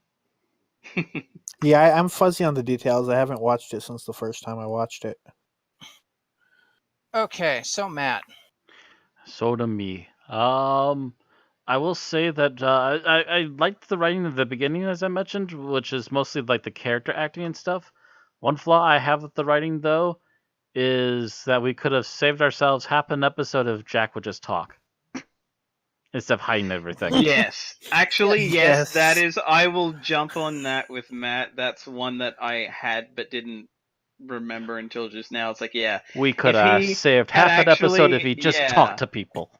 Yeah, I'm fuzzy on the details. I haven't watched it since the first time I watched it. Okay, so Matt, So to me, I will say that I liked the writing at the beginning, as I mentioned, which is mostly like the character acting and stuff. One flaw I have with the writing, though, is that we could have saved ourselves half an episode if Jack would just talk instead of hiding everything. Yes, actually, Yes. yes, that is. I will jump on that with Matt. That's one that I had but didn't remember until just now. It's like, yeah, We could If have he saved had half an episode if actually- he just yeah. talked to people.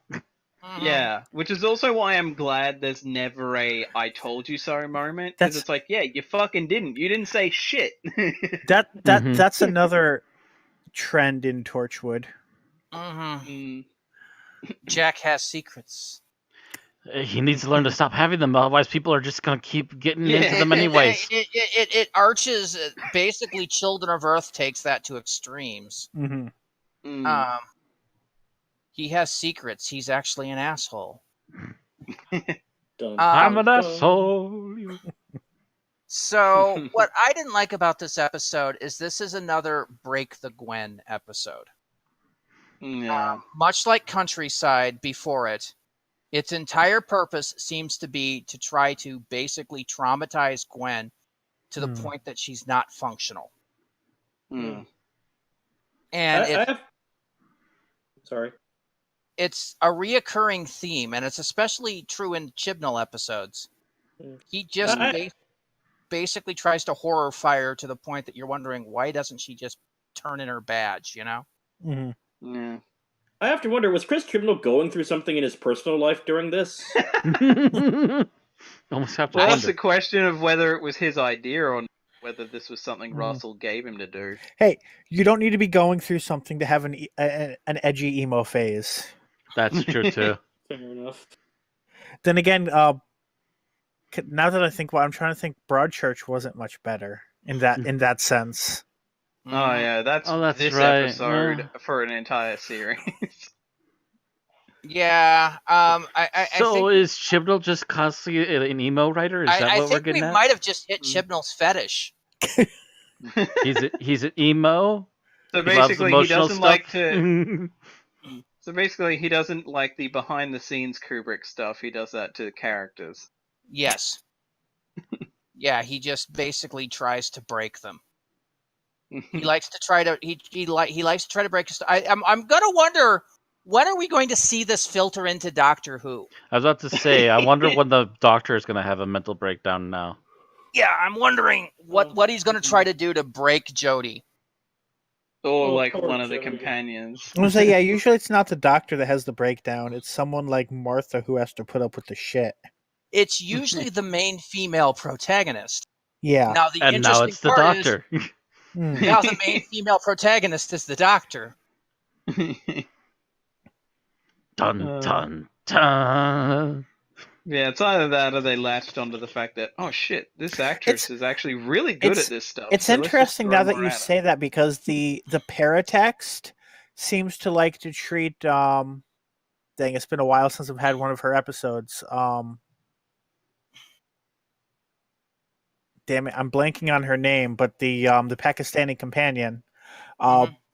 yeah, which is also why I'm glad there's never a "I told you so" moment, because That's- it's like, yeah, you fucking didn't. You didn't say shit. Mhm. That's another trend in Torchwood. Mm-hmm. Mm. Jack has secrets. He needs to learn to stop having them, otherwise people are just gonna keep getting Yeah. into them anyways. It arches. Basically, Children of Earth takes that to extremes. Mm-hmm. Mm. He has secrets. He's actually an asshole. Dun, I'm an dun, asshole. So, what I didn't like about this episode is this is another Break the Gwen episode. Yeah. Much like Countryside before it, its entire purpose seems to be to try to basically traumatize Gwen to the point that she's not functional. Mm. And I have... Sorry. it's a reoccurring theme, and it's especially true in Chibnall episodes. Mm. He just I- basically tries to horror fire to the point that you're wondering, why doesn't she just turn in her badge, you know? Mm-hmm. Yeah. I have to wonder, was Chris Chibnall going through something in his personal life during this? Almost have to Well, that's wonder. the question of whether it was his idea or whether this was something Russell gave him to do. Hey, you don't need to be going through something to have an edgy emo phase. That's true too. Fair enough. Then again, now that I think, I'm trying to think, Broadchurch wasn't much better in that sense. Oh yeah, that's, Oh, that's this right. episode Yeah. for an entire series. Yeah. I So think, is Chibnall just constantly an emo writer? Is that I what we're think we getting at? might have just hit Chibnall's fetish. He's an emo. So He loves basically, he emotional doesn't stuff. like to. So basically, he doesn't like the behind-the-scenes Kubrick stuff. He does that to characters. Yes. Yeah, he just basically tries to break them. He likes to try to he likes to try to break. I'm gonna wonder, when are we going to see this filter into Doctor Who? I was about to say, I wonder when the Doctor is going to have a mental breakdown now. Yeah, I'm wondering what he's gonna try to do to break Jodie. Or Oh, like poor one of the Jodie. companions. I was like, yeah, usually it's not the Doctor that has the breakdown. It's someone like Martha who has to put up with the shit. It's usually the main female protagonist. Yeah. Now the And now interesting it's the part is, Doctor. Mm. now the main female protagonist is the Doctor. Dun dun dun. Yeah, it's either that or they latched onto the fact that, oh shit, this actress is actually really good it's- at this stuff. It's so let's just interesting throw now that more you at her. say that, because the paratext seems to like to treat dang, it's been a while since I've had one of her episodes. Damn it, I'm blanking on her name, but the Pakistani companion.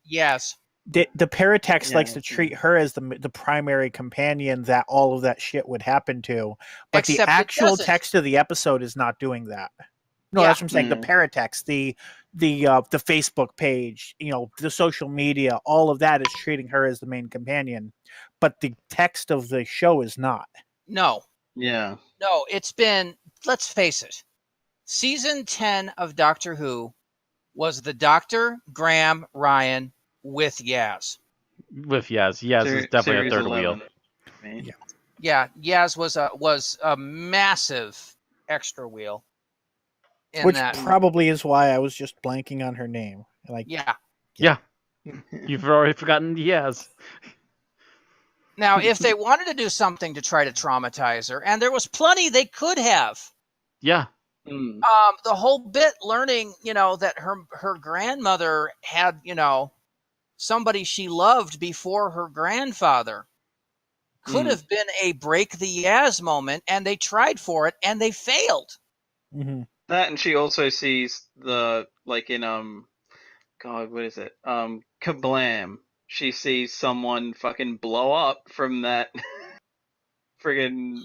Yes. The paratext likes Yeah, to treat her as the primary companion that all of that shit would happen to, but Except the it actual doesn't. text of the episode is not doing that. No, Yeah. that's what I'm saying. The Mm. paratext, the Facebook page, the social media, all of that is treating her as the main companion, but the text of the show is not. No, Yeah. it's been, let's face it, season 10 of Doctor Who was the Doctor, Graham, Ryan with Yaz. With Yaz. Yaz is definitely a Series third 11, wheel. man. Yeah. Yeah, Yaz was a massive extra wheel in Which that. probably is why I was just blanking on her name. Like, Yeah. Yeah. You've already forgotten Yaz. Now, if they wanted to do something to try to traumatize her, and there was plenty they could have, Yeah. Mm. the whole bit learning, that her grandmother had, somebody she loved before her grandfather could have been a break the Yaz moment, and they tried for it and they failed. mhm. That, and she also sees the, like in God, what is it? Kablam. She sees someone fucking blow up from that friggin'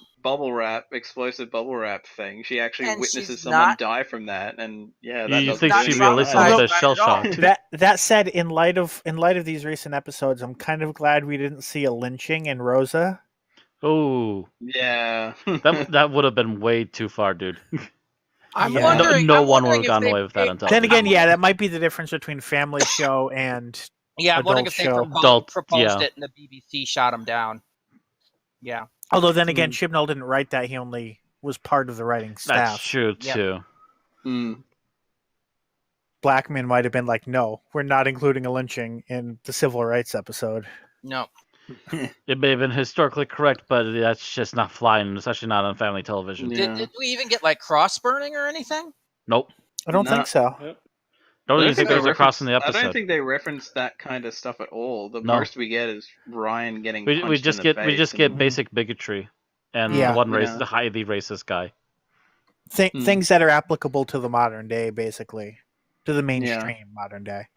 explosive bubble wrap thing. She actually And witnesses she's someone not. die from that, and yeah, that You She's doesn't think not do she'd any be at good least a either. little Although bit traumatized shell at all. shocked. That said, in light of these recent episodes, I'm kind of glad we didn't see a lynching in Rosa. Oh, Yeah. that would have been way too far, dude. I'm Yeah. wondering. No I'm one would wondering have if gotten they- away with that on they- television. Then again, yeah, that might be the difference between family show and Yeah, I'm wondering adult if they show. proposed Yeah. it and the BBC shot him down. Yeah. Although then again, Chibnall didn't write that; he only was part of the writing staff. That's true Yep. too. Mm. Blackman might have been like, "No, we're not including a lynching in the civil rights episode." No. It may have been historically correct, but that's just not flying, especially not on family television. Yeah. Did we even get like cross burning or anything? Nope. I don't No. think so. Yep. Don't I even think there was a cross in the I episode. don't think they referenced that kind of stuff at all. The No. most we get is Ryan getting We punched just in get the face. we just get basic bigotry, and Yeah. the one Yeah. the highly racist guy. Things that are applicable to the modern day, basically, to the mainstream modern day.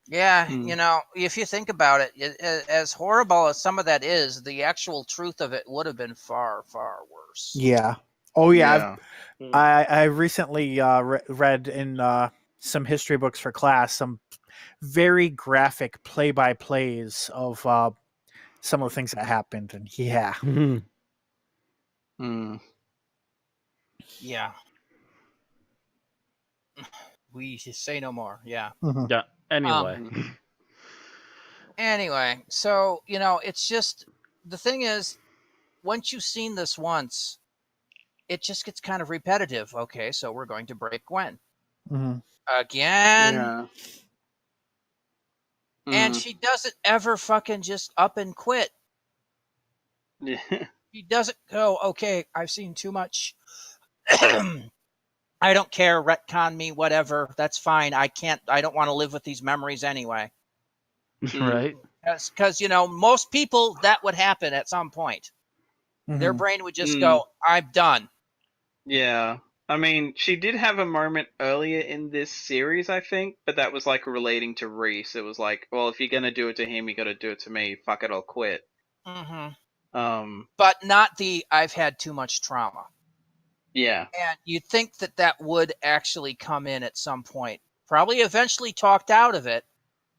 Yeah, Hmm. if you think about it, as horrible as some of that is, the actual truth of it would have been far, far worse. Yeah. Oh yeah. Yeah. I recently read in some history books for class some very graphic play-by-plays of some of the things that happened, and yeah. Mm. Yeah. We say no more. Yeah. Yeah. Anyway. Anyway, so, it's just, the thing is, once you've seen this once, it just gets kind of repetitive. Okay, so we're going to break Gwen. Mhm. Again. Yeah. And Mm. she doesn't ever fucking just up and quit. Yeah. She doesn't go, okay, I've seen too much. I don't care, retcon me, whatever. That's fine. I don't want to live with these memories anyway. Right? Because, most people, that would happen at some point. Their Mhm. brain would just go, I'm done. Yeah. I mean, she did have a moment earlier in this series, I think, but that was like relating to Reese. It was like, well, if you're gonna do it to him, you got to do it to me. Fuck it, I'll quit. Mm-hmm. But not the I've had too much trauma. Yeah. And you'd think that would actually come in at some point. Probably eventually talked out of it,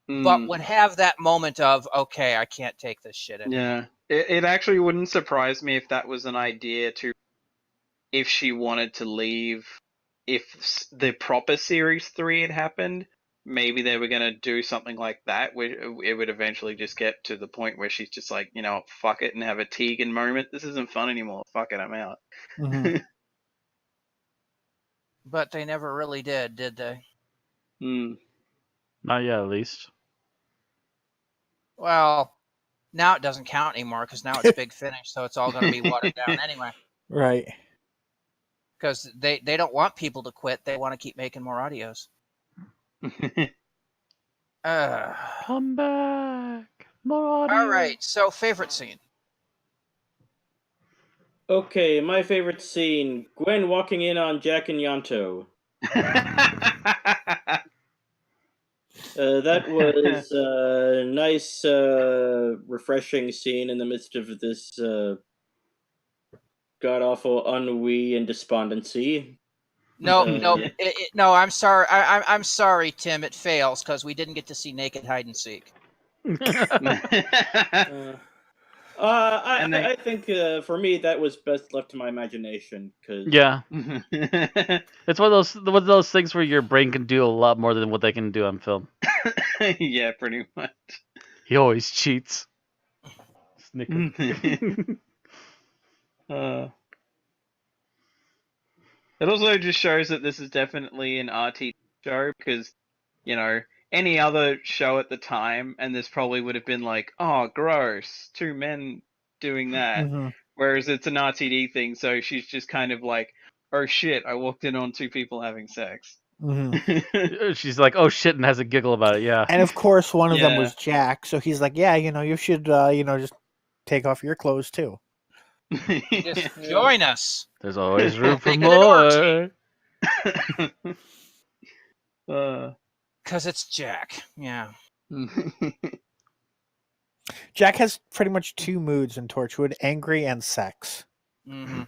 but would have that moment of, okay, I can't take this shit anymore. Yeah. It actually wouldn't surprise me if that was an idea if she wanted to leave, if the proper Series 3 had happened, maybe they were going to do something like that, where it would eventually just get to the point where she's just like, fuck it, and have a Tegan moment. This isn't fun anymore. Fuck it, I'm out. Mhm. But they never really did they? Not yet, at least. Well, now it doesn't count anymore because now it's Big Finish, so it's all going to be watered down anyway. Right. Because they don't want people to quit. They want to keep making more audios. Come back. More audio. All right, so favorite scene. Okay, my favorite scene: Gwen walking in on Jack and Yanto. That was a nice, refreshing scene in the midst of this god-awful ennui and despondency. No, no. I'm sorry. I'm sorry, Tim. It fails because we didn't get to see naked hide and seek. I think for me that was best left to my imagination because Yeah, it's one of those things where your brain can do a lot more than what they can do on film. Yeah, pretty much. He always cheats. Snicker. It also just shows that this is definitely an RT show because, any other show at the time, and this probably would have been like, oh, gross, two men doing that. Mm-hmm. Whereas it's an RTD thing, so she's just kind of like, oh shit, I walked in on two people having sex. Mm-hmm. She's like, oh shit, and has a giggle about it. Yeah. And of course, one of them Yeah. was Jack. So he's like, yeah, you should, just take off your clothes too. Just join us. There's always room for Make it an more. Because it's Jack. Yeah. Jack has pretty much two moods in Torchwood: angry and sex. Mm-hmm.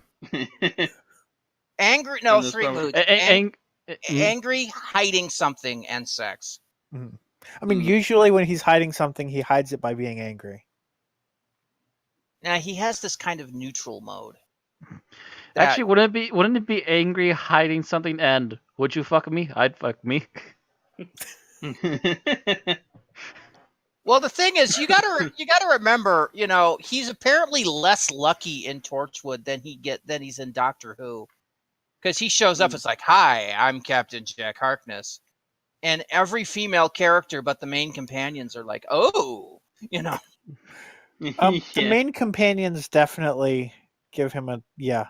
Angry. No, And there's three probably- moods. Angry, hiding something, and sex. Mhm. I mean, usually when he's hiding something, he hides it by being angry. Now he has this kind of neutral mode. Actually, wouldn't it be angry, hiding something, and would you fuck me? I'd fuck me. Well, the thing is, you gotta remember, he's apparently less lucky in Torchwood than he's in Doctor Who, because he shows up as like, "Hi, I'm Captain Jack Harkness," and every female character but the main companions are like, "Oh," The main companions definitely give him a yeah.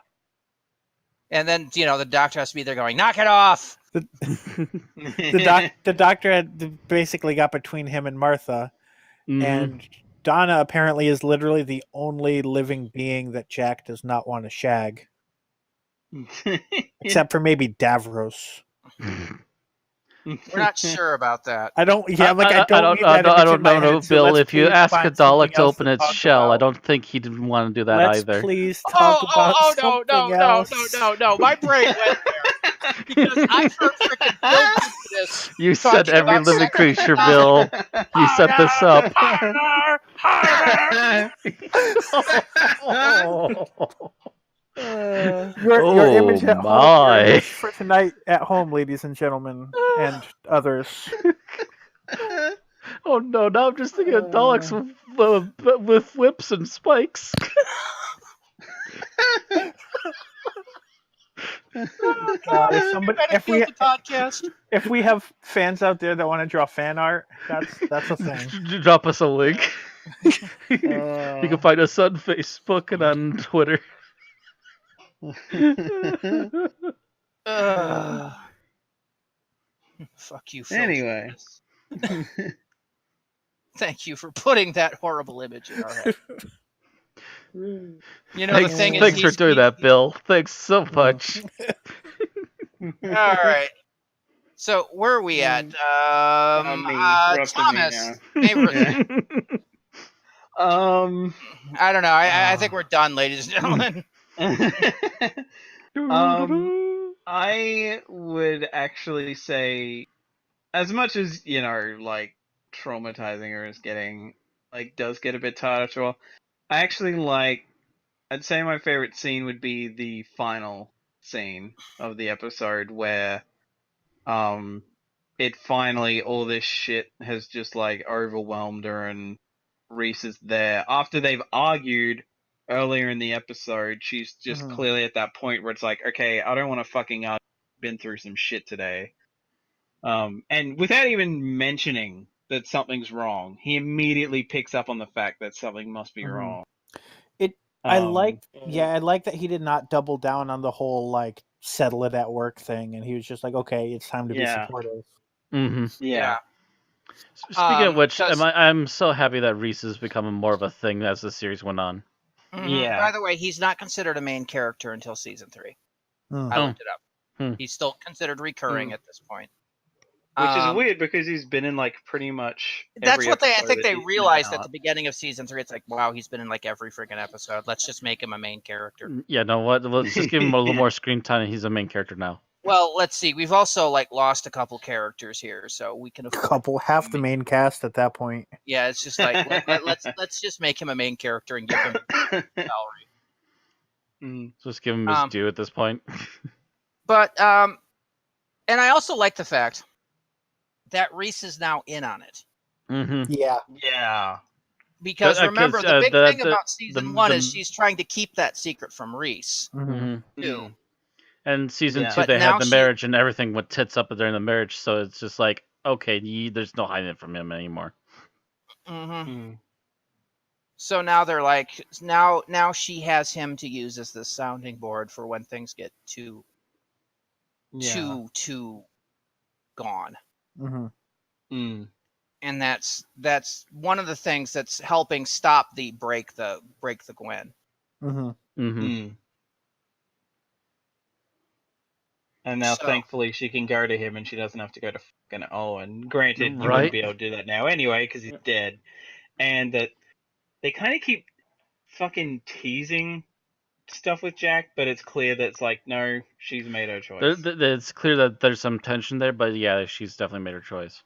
And then the Doctor has to be there going, "Knock it off." The doctor had basically got between him and Martha, and Donna apparently is literally the only living being that Jack does not want to shag, except for maybe Davros. We're not sure about that. I don't. Yeah, I don't know, Bill. If you ask a Dalek to open its shell, I don't think he'd want to do that Let's either. please talk about something else. No! My brain went there because I've heard freaking Bill do this. You said talking every about living sex. creature, Bill. You set this up. Your image at home, my. your image for tonight at home, ladies and gentlemen, and others. Oh no! Now I'm just thinking of Daleks with whips and spikes. If we have fans out there that want to draw fan art, that's a thing. Drop us a link. You can find us on Facebook and on Twitter. Fuck you, Phil. Anyway. Thank you for putting that horrible image in our head. The thing is, Thanks for doing that, Bill. Thanks so much. All right. So where are we at? Me. We're up to me Thomas. now. Favorite. I don't know. I think we're done, ladies and gentlemen. I would actually say, as much as traumatizing her is getting does get a bit tired after a while, I actually I'd say my favorite scene would be the final scene of the episode where it finally, all this shit has just overwhelmed her, and Reese is there after they've argued earlier in the episode. She's just clearly at that point where it's like, okay, I don't want to fucking argue. Been through some shit today. And without even mentioning that something's wrong, he immediately picks up on the fact that something must be wrong. I like that he did not double down on the whole settle it at work thing, and he was just like, okay, it's time to be supportive. Yeah. Speaking of which, I'm so happy that Reese has become more of a thing as the series went on. Yeah. By the way, he's not considered a main character until season 3. I looked it up. He's still considered recurring at this point. Which is weird because he's been in pretty much. That's what I think they he's realized been at the beginning of season 3. It's like, wow, he's been in every freaking episode. Let's just make him a main character. Yeah, no, what? Let's just give him a little more screen time, and he's a main character now. Well, let's see. We've also lost a couple characters here, so we can afford half the main cast at that point. Yeah, it's just let's just make him a main character and give him salary. Just give him his due at this point. But and I also like the fact that Reese is now in on it. Mm-hmm. Yeah. Yeah. Because remember, the big thing about season 1 is she's trying to keep that secret from Reese. Mm-hmm. Too. And season 2, But they now had the marriage and everything went tits up during the marriage, so it's just like, okay, there's no hiding it from him anymore. So now they're like, now she has him to use as the sounding board for when things get too gone. And that's one of the things that's helping stop the break the Gwen. And now, thankfully, she can go to him, and she doesn't have to go to fucking Owen. Granted, you wouldn't be able to do that now anyway, because he's dead. And that they kind of keep fucking teasing stuff with Jack, but it's clear that it's like, no, she's made her choice. It's clear that there's some tension there, but yeah, she's definitely made her choice.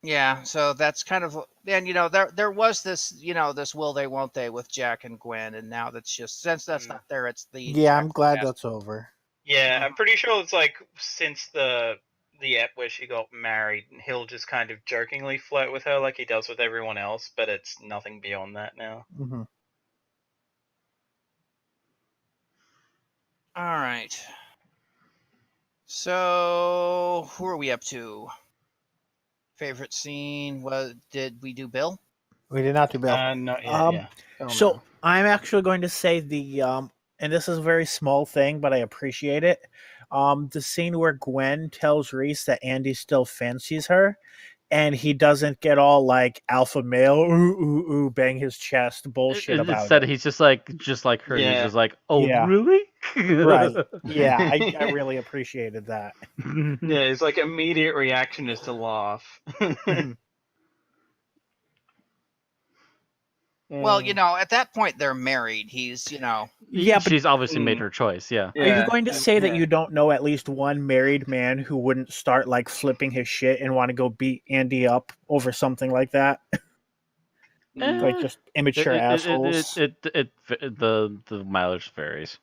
Yeah, so that's kind of, and there was this this will they won't they with Jack and Gwen, and now that's just, since that's not there, it's the Yeah, I'm glad that's over. Yeah, I'm pretty sure it's like since the ep where she got married, he'll just kind of jokingly flirt with her like he does with everyone else, but it's nothing beyond that now. All right. So who are we up to? Favorite scene? Did we do Bill? We did not do Bill. Not yet, So I'm actually going to say and this is a very small thing, but I appreciate it. The scene where Gwen tells Reese that Andy still fancies her, and he doesn't get all like alpha male, ooh, bang his chest, bullshit about it. Instead, he's just like her. Yeah. He's just like, oh, really? Right. Yeah, I really appreciated that. Yeah, his like immediate reaction is to laugh. Well, at that point they're married. He's, Yeah, but she's obviously made her choice. Yeah. Are you going to say that you don't know at least one married man who wouldn't start like flipping his shit and want to go beat Andy up over something like that? Like just immature assholes. The mileage varies.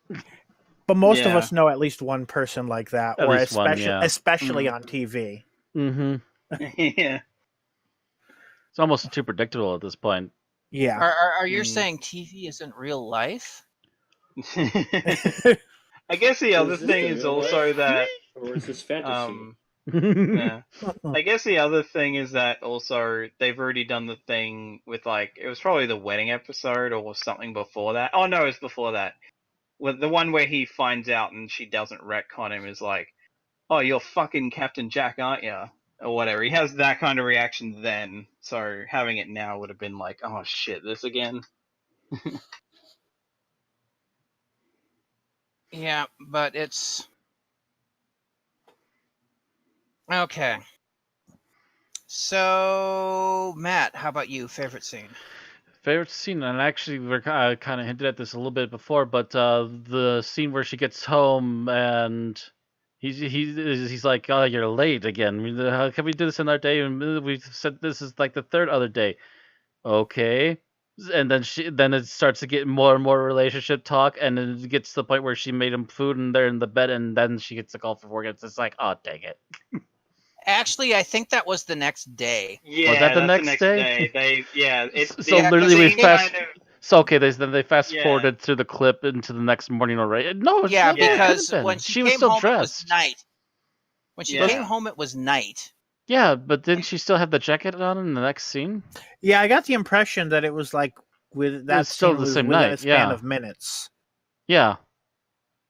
But most of us know at least one person like that, or especially on TV. Yeah. It's almost too predictable at this point. Yeah. Are you saying TV isn't real life? I guess the other thing is also that, or is this fantasy? yeah. I guess the other thing is that also they've already done the thing with it was probably the wedding episode or something before that. Oh no, it was before that. With the one where he finds out and she doesn't retcon him is like, oh, you're fucking Captain Jack, aren't you? Or whatever. He has that kind of reaction then. So having it now would have been like, oh shit, this again. Yeah, but it's okay. So, Matt, how about you? Favorite scene? Favorite scene, and actually we're kind of hinted at this a little bit before, but the scene where she gets home and he's like, oh, you're late again. Can we do this another day? And we said this is like the third other day. Okay. And then it starts to get more and more relationship talk, and then it gets to the point where she made him food and they're in the bed, and then she gets the call for work. It's like, oh, dang it. Actually, I think that was the next day. Yeah, was that the that's next day? Literally we fast. Kind of... So okay, they fast forwarded through the clip into the next morning already. No, it's not because when she was still dressed. It was night. When she came home, it was night. Yeah, but didn't she still have the jacket on in the next scene? Yeah, I got the impression that it was like with that still the same night. A span of minutes. Yeah.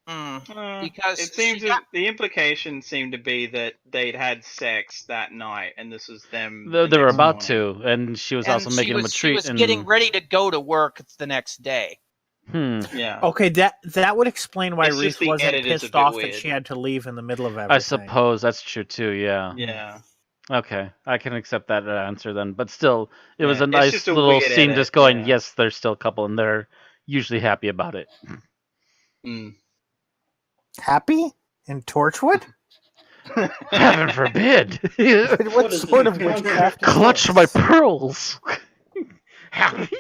Because it seems the implication seemed to be that they'd had sex that night, and this was them. They were about to, and she was also making him a treat. She was getting ready to go to work the next day. Yeah. Okay, that would explain why Reese wasn't pissed off that she had to leave in the middle of everything. I suppose that's true too. Yeah. Yeah. Okay, I can accept that answer then. But still, it was a nice little scene, just going, yes, they're still a couple, and they're usually happy about it. Mm. Happy in Torchwood? Heaven forbid! What is sort this, of contract witchcraft is Clutch this? my pearls. Happy?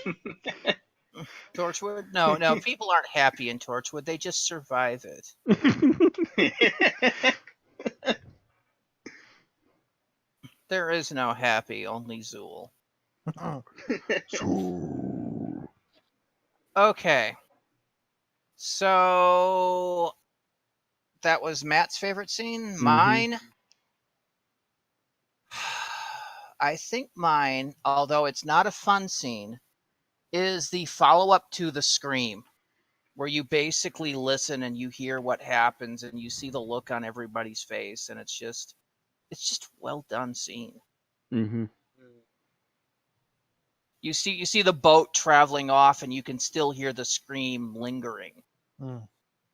Torchwood? No, people aren't happy in Torchwood. They just survive it. There is no happy, only Zool. Okay. So that was Matt's favorite scene. Mine. I think mine, although it's not a fun scene, is the follow-up to the scream, where you basically listen and you hear what happens and you see the look on everybody's face, and it's just well done scene. Mm-hmm. You see the boat traveling off, and you can still hear the scream lingering. Mm.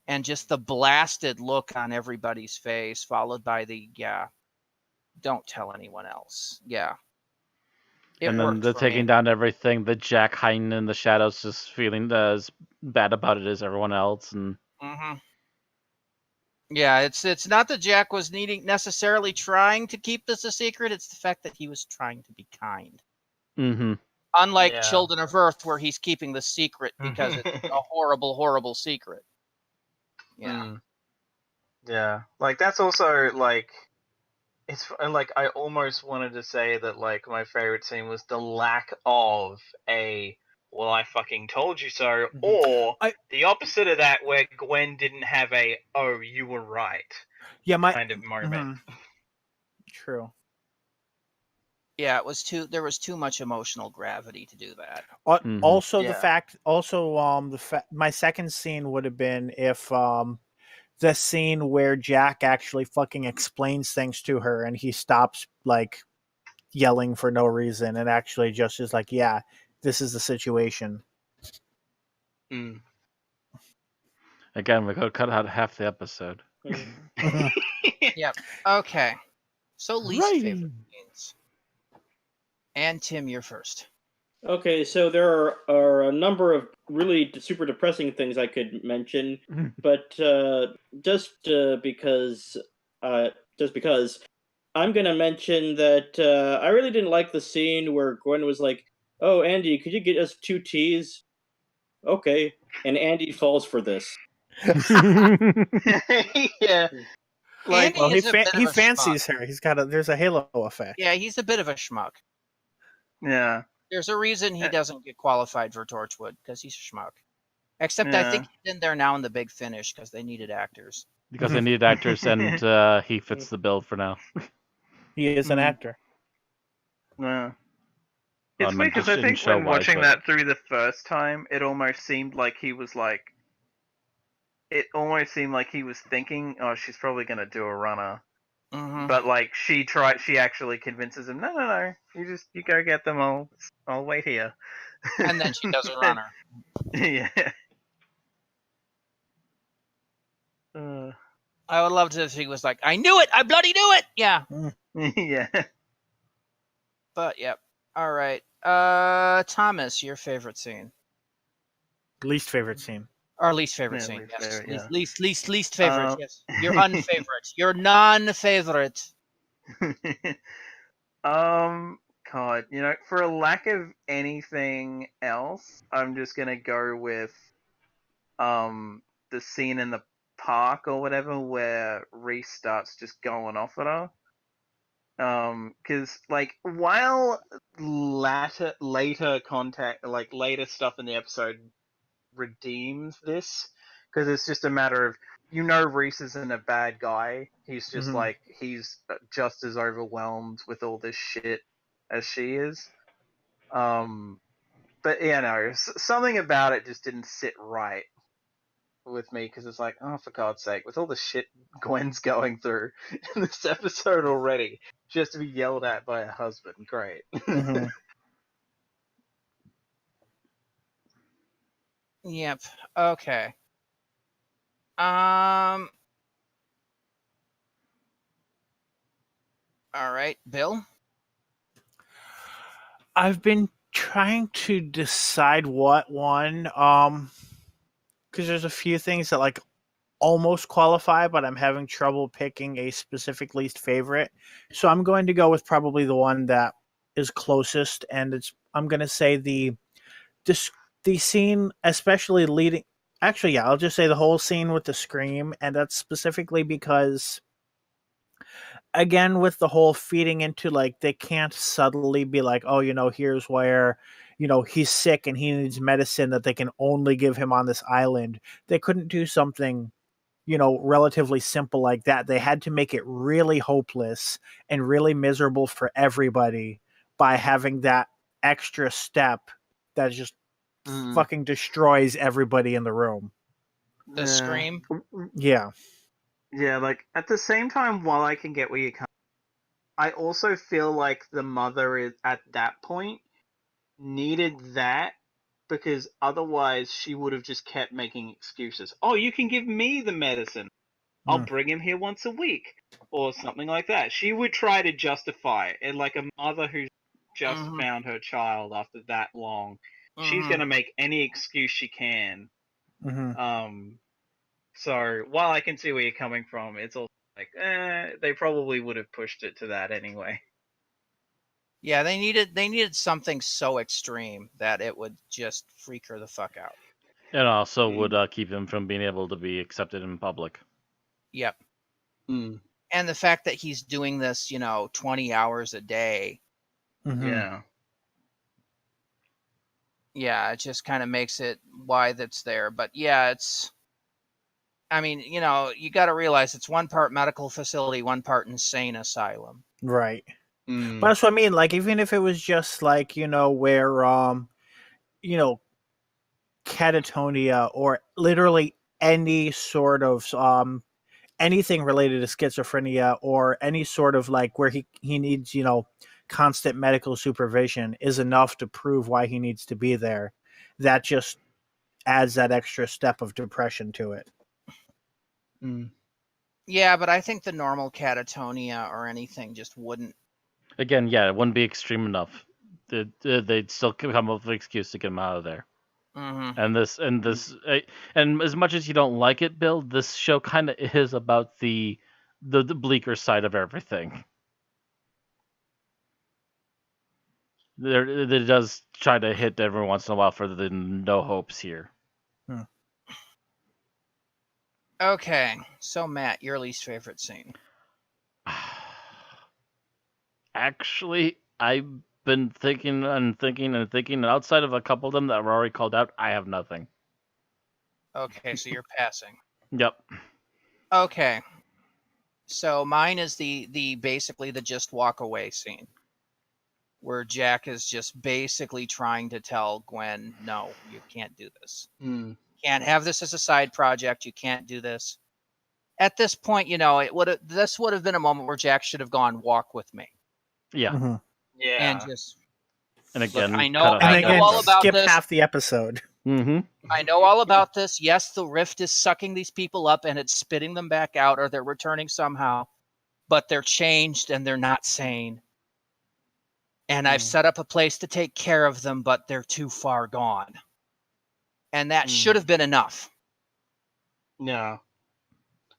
And just the blasted look on everybody's face, followed by the, don't tell anyone else. Yeah. It And then worked the for taking me. down everything, the Jack hiding in the shadows, just feeling as bad about it as everyone else. And Mm-hmm. Yeah, it's not that Jack was necessarily trying to keep this a secret. It's the fact that he was trying to be kind. mm-hmm. Unlike Yeah. Children of Earth, where he's keeping the secret because it's a horrible, horrible secret. Yeah. Mm. Yeah, like that's also like it's like I almost wanted to say that like my favorite scene was the lack of a well I fucking told you so or the opposite of that where Gwen didn't have a oh you were right kind of moment. True. Yeah, there was too much emotional gravity to do that. Also, Yeah. my second scene would have been if the scene where Jack actually fucking explains things to her and he stops like yelling for no reason and actually just is like, yeah, this is the situation. Mm. Again, we could cut out half the episode. Yep. Okay. So least Right. favorite scenes. And Tim, you're first. Okay, so there are a number of really super depressing things I could mention, but just because I'm gonna mention that I really didn't like the scene where Gwen was like, "Oh, Andy, could you get us 2 teas?" Okay, and Andy falls for this. Yeah. Like Andy Well, is a bit of he a fancies schmuck. her. There's a halo effect. Yeah, he's a bit of a schmuck. yeah. There's a reason he doesn't get qualified for Torchwood, because he's a schmuck. Except I think he's in there now in the big finish because they needed actors. Because they needed actors, and he fits the bill for now. He is an actor. Yeah. Well, It's I weird meant because I just in think when show-wise, watching but- that through the first time, it almost seemed like he was thinking, oh, she's probably going to do a runner. Mm-hmm. But like she actually convinces him, no, you go get them, I'll wait here. And then she does a runner. Yeah. I would love to if he was like, I knew it! I bloody knew it! Yeah. Yeah. But, yep. All right. Thomas, your favorite scene. Least favorite scene. Or least favorite Yeah, scene, least yes. favorite, yeah. Least favorite, yes. Your unfavorite. Your non-favorite. God, for a lack of anything else, I'm just gonna go with the scene in the park or whatever where Reese starts just going off at her. Because like while later stuff in the episode redeems this, because it's just a matter of Reese isn't a bad guy. He's just like he's just as overwhelmed with all this shit as she is. But yeah, no, something about it just didn't sit right with me because it's like, oh, for God's sake, with all the shit Gwen's going through in this episode already, she has to be yelled at by her husband. Great. Yep. Okay. All right, Bill? I've been trying to decide what one. Because there's a few things that like almost qualify, but I'm having trouble picking a specific least favorite. So I'm going to go with probably the one that is closest, and I'm going to say the scene, especially leading. Actually, yeah, I'll just say the whole scene with the scream, and that's specifically because, again, with the whole feeding into like they can't subtly be like, oh, here's where he's sick and he needs medicine that they can only give him on this island. They couldn't do something relatively simple like that. They had to make it really hopeless and really miserable for everybody by having that extra step that just fucking destroys everybody in the room. The scream. Yeah. Yeah, like at the same time, while I can get where you come, I also feel like the mother is at that point needed that because otherwise she would have just kept making excuses. Oh, you can give me the medicine. I'll bring him here once a week or something like that. She would try to justify it, like a mother who's just found her child after that long. She's gonna make any excuse she can. So while I can see where you're coming from, it's also like, they probably would have pushed it to that anyway. Yeah, they needed something so extreme that it would just freak her the fuck out. And also would keep him from being able to be accepted in public. Yep. And the fact that he's doing this, 20 hours a day. Yeah. Yeah, it just kind of makes it why that's there. But yeah, I mean, you got to realize it's one part medical facility, one part insane asylum. Right. But that's what I mean. Like, even if it was just like, where, catatonia or literally any sort of, anything related to schizophrenia or any sort of like where he needs, constant medical supervision is enough to prove why he needs to be there. That just adds that extra step of depression to it. Yeah, but I think the normal catatonia or anything just wouldn't. Again, yeah, it wouldn't be extreme enough. They'd still come up with an excuse to get him out of there. And and as much as you don't like it, Bill, this show kind of is about the bleaker side of everything. It does try to hit every once in a while for the no hopes here. Okay, so Matt, your least favorite scene? Actually, I've been thinking and thinking and thinking, and outside of a couple of them that were already called out, I have nothing. Okay, so you're passing. Yep. Okay. So mine is the basically the just walk away scene, where Jack is just basically trying to tell Gwen, no, you can't do this. Can't have this as a side project. You can't do this. At this point, this would have been a moment where Jack should have gone, walk with me. Yeah. And just. And again, look, I know all about skip this. half the episode. I know all about this. Yes, the rift is sucking these people up and it's spitting them back out, or they're returning somehow, but they're changed and they're not sane. And I've set up a place to take care of them, but they're too far gone. And that should have been enough. No.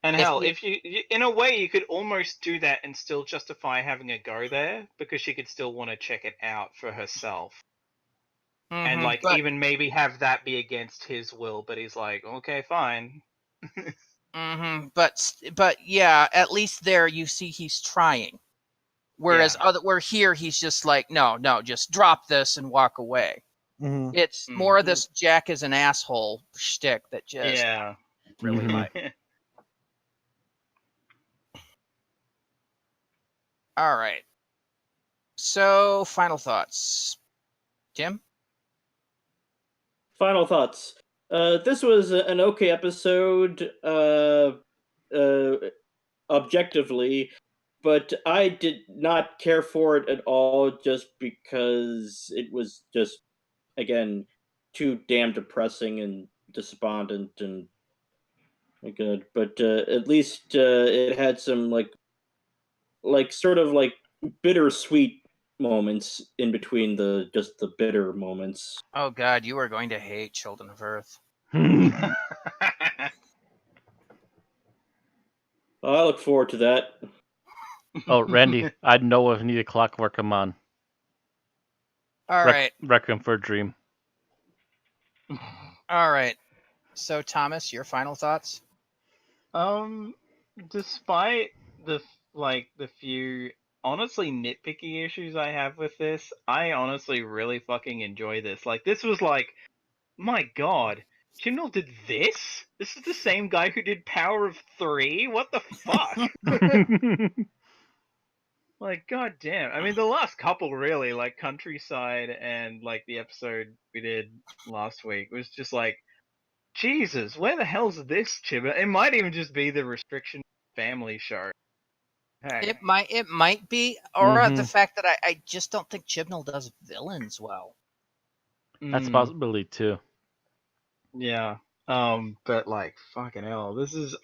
And hell, if you in a way, you could almost do that and still justify having a go there, because she could still want to check it out for herself. And even maybe have that be against his will, but he's like, okay, fine. But yeah, at least there you see he's trying. Whereas where here he's just like, no, just drop this and walk away. It's more of this Jack is an asshole shtick that just really like. All right. So, final thoughts. Tim? Final thoughts. This was an okay episode, objectively, but I did not care for it at all just because it was just, again, too damn depressing and despondent and good. But at least it had some, like sort of like bittersweet moments in between the bitter moments. Oh God, you are going to hate Children of Earth. I look forward to that. Oh, Randy, I know if need a clockwork come on. All right, Requiem for a Dream. all right. So Thomas, your final thoughts? Despite the few honestly nitpicky issues I have with this, I honestly really fucking enjoy this. Like, this was like, my god, Chibnall did this? This is the same guy who did Power of 3? What the fuck? Like, goddamn. I mean, the last couple really, like Countryside and like the episode we did last week, was just like, Jesus, where the hell's this, Chibnall? It might even just be the Restriction Family show. Heck. It might be, or the fact that I just don't think Chibnall does villains well. That's a possibility too. Yeah. But like, fucking hell, this is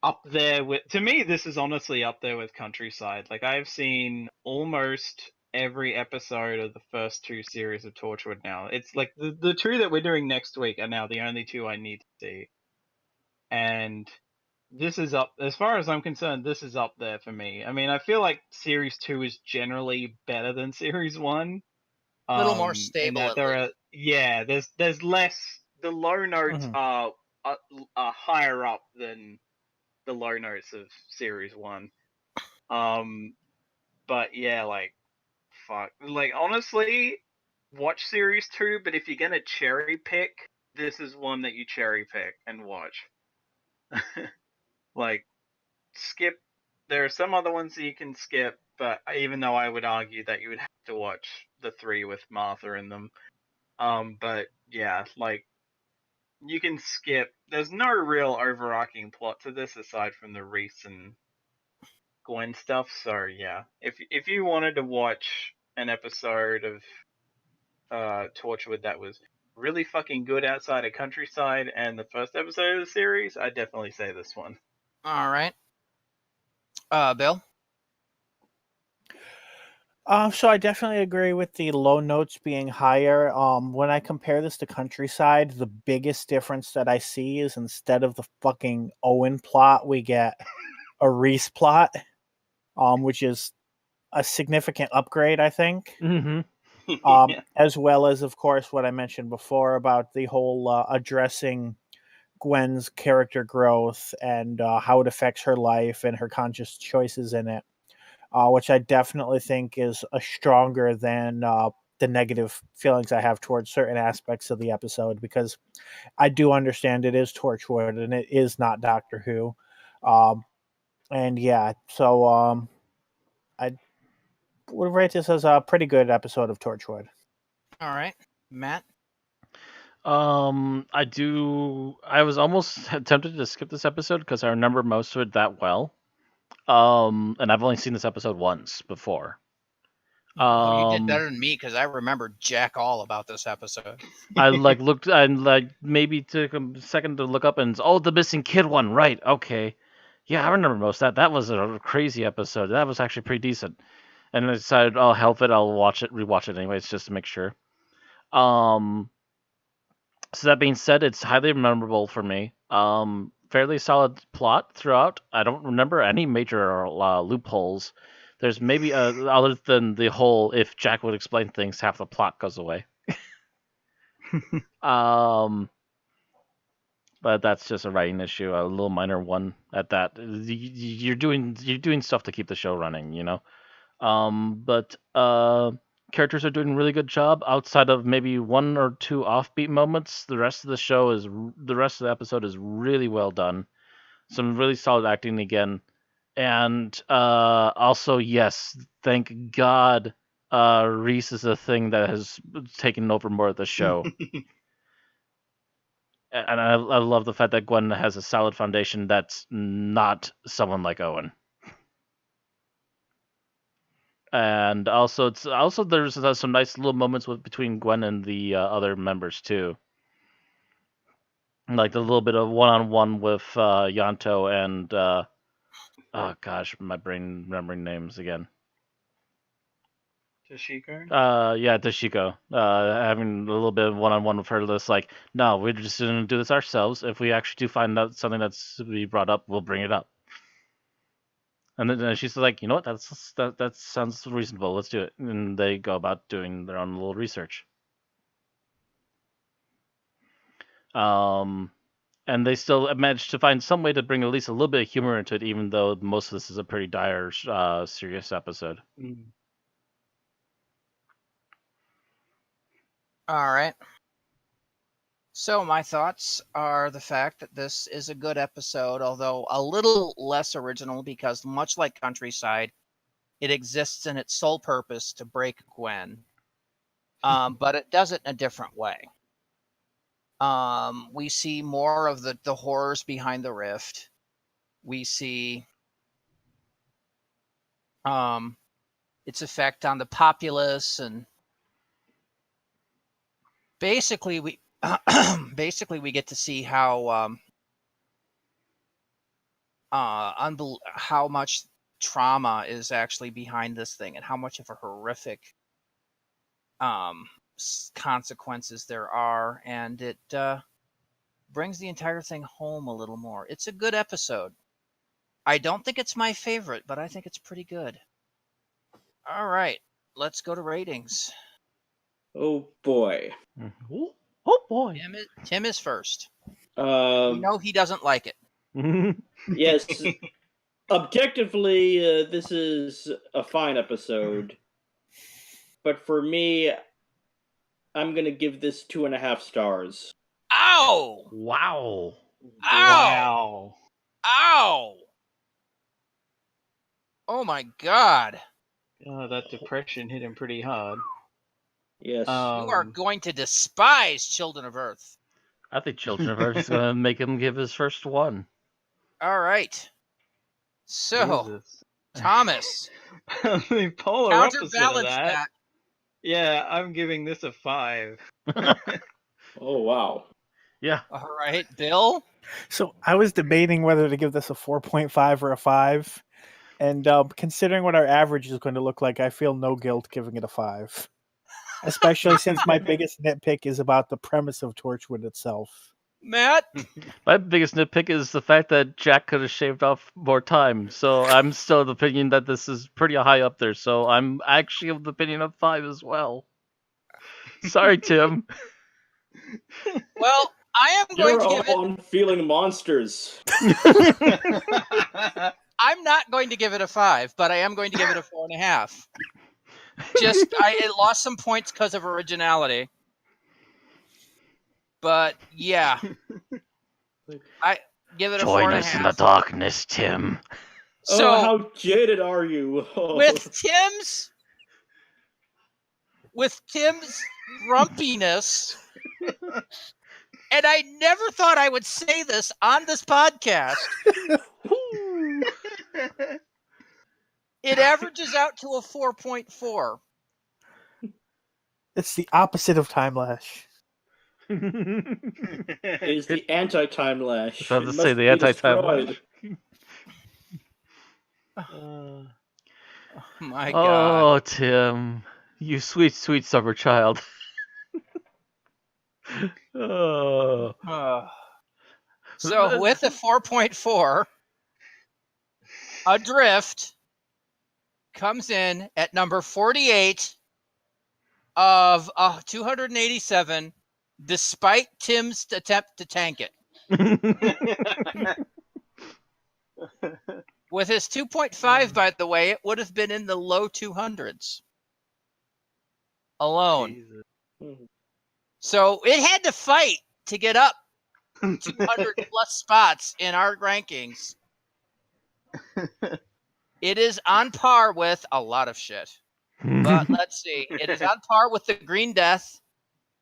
up there with, to me, this is honestly up there with Countryside. Like, I've seen almost every episode of the first two series of Torchwood now. It's like the two that we're doing next week are now the only two I need to see. And this is up, as far as I'm concerned, this is up there for me. I mean, I feel like Series 2 is generally better than Series 1. A little more in stable, that at there least. there's less, the low notes are higher up than the low notes of Series 1. But yeah, like, fuck. Like, honestly, watch Series 2, but if you're gonna cherry pick, this is one that you cherry pick and watch. Like, skip. There are some other ones that you can skip, but even though I would argue that you would have to watch the 3 with Martha in them. But yeah, like, you can skip. There's no real overarching plot to this aside from the Reese and Gwen stuff. So yeah, if you wanted to watch an episode of Torchwood that was really fucking good outside of Countryside and the first episode of the series, I'd definitely say this one. All right. Bill? So I definitely agree with the low notes being higher. When I compare this to Countryside, the biggest difference that I see is instead of the fucking Owen plot, we get a Reese plot, which is a significant upgrade, I think. Yeah. As well as, of course, what I mentioned before about the whole addressing Gwen's character growth and how it affects her life and her conscious choices in it. Which I definitely think is stronger than the negative feelings I have towards certain aspects of the episode, because I do understand it is Torchwood and it is not Doctor Who. And yeah, so I would rate this as a pretty good episode of Torchwood. All right. Matt? I was almost tempted to skip this episode because I remember most of it that well. And I've only seen this episode once before. You did better than me because I remember jack all about this episode. I looked and maybe took a second to look up and the missing kid one, right? Okay, yeah, I remember most of that. That was a crazy episode. That was actually pretty decent. And I decided, I'll help it. I'll rewatch it anyways, just to make sure. So that being said, it's highly memorable for me. Fairly solid plot throughout. I don't remember any major loopholes. There's maybe other than the whole, if Jack would explain things, half the plot goes away. But that's just a writing issue, a little minor one at that. You're doing stuff to keep the show running, you know. But characters are doing a really good job outside of maybe one or two offbeat moments. The rest of the episode is really well done. Some really solid acting again. And also, yes, thank God Reese is a thing that has taken over more of the show. And I love the fact that Gwen has a solid foundation that's not someone like Owen. And also, there's some nice little moments between Gwen and the other members too. Like the little bit of one-on-one with Yanto and oh gosh, my brain remembering names again. Toshiko? Yeah, Toshiko. Having a little bit of one-on-one with her, just like, no, we're just gonna do this ourselves. If we actually do find out something that's to be brought up, we'll bring it up. And then she's like, you know what? That sounds reasonable. Let's do it. And they go about doing their own little research. And they still managed to find some way to bring at least a little bit of humor into it, even though most of this is a pretty dire, serious episode. All right. So my thoughts are the fact that this is a good episode, although a little less original because much like Countryside, it exists in its sole purpose to break Gwen. But it does it in a different way. We see more of the horrors behind the rift. We see its effect on the populace, and basically we get to see how how much trauma is actually behind this thing and how much of a horrific consequences there are, and it brings the entire thing home a little more. It's a good episode. I don't think it's my favorite, but I think it's pretty good. All right, let's go to ratings. Oh boy. Oh boy. Tim is first. We Um, know he doesn't like it. yes. Objectively, this is a fine episode. But for me, I'm going to give this 2.5 stars. Ow! Wow. Ow! Ow! Oh my god. Oh, that depression hit him pretty hard. Yes. You are going to despise Children of Earth. I think Children of Earth is going to make him give his first one. All right. So, Jesus. Thomas, The polar opposite of counterbalance that. that. Yeah, I'm giving this a 5. Oh, wow. Yeah. All right, Bill. So I was debating whether to give this a 4.5 or a 5. And considering what our average is going to look like, I feel no guilt giving it a 5. Especially since my biggest nitpick is about the premise of Torchwood itself. Matt. My biggest nitpick is the fact that Jack could have shaved off more time. So I'm still of the opinion that this is pretty high up there. So I'm actually of the opinion of 5 as well. Sorry, Tim. Well, I am going You're to give it. all unfeeling monsters. I'm not going to give it a 5, but I am going to give it a 4.5. It lost some points because of originality. But yeah, I give it a 4.5. Join us in the darkness, Tim. So oh, how jaded are you? Oh. with Tim's grumpiness, and I never thought I would say this on this podcast. It averages out to a 4.4. It's the opposite of Time Lash. It is the anti-time lash. I was about to It say must the be anti-time destroyed. My God. Oh, Tim. You sweet, sweet summer child. Oh. So with a 4.4, Adrift comes in at number 48 of 287, despite Tim's attempt to tank it. With his 2.5, by the way, it would have been in the low 200s alone. So it had to fight to get up 200 plus spots in our rankings. It is on par with a lot of shit. But let's see. It is on par with The Green Death,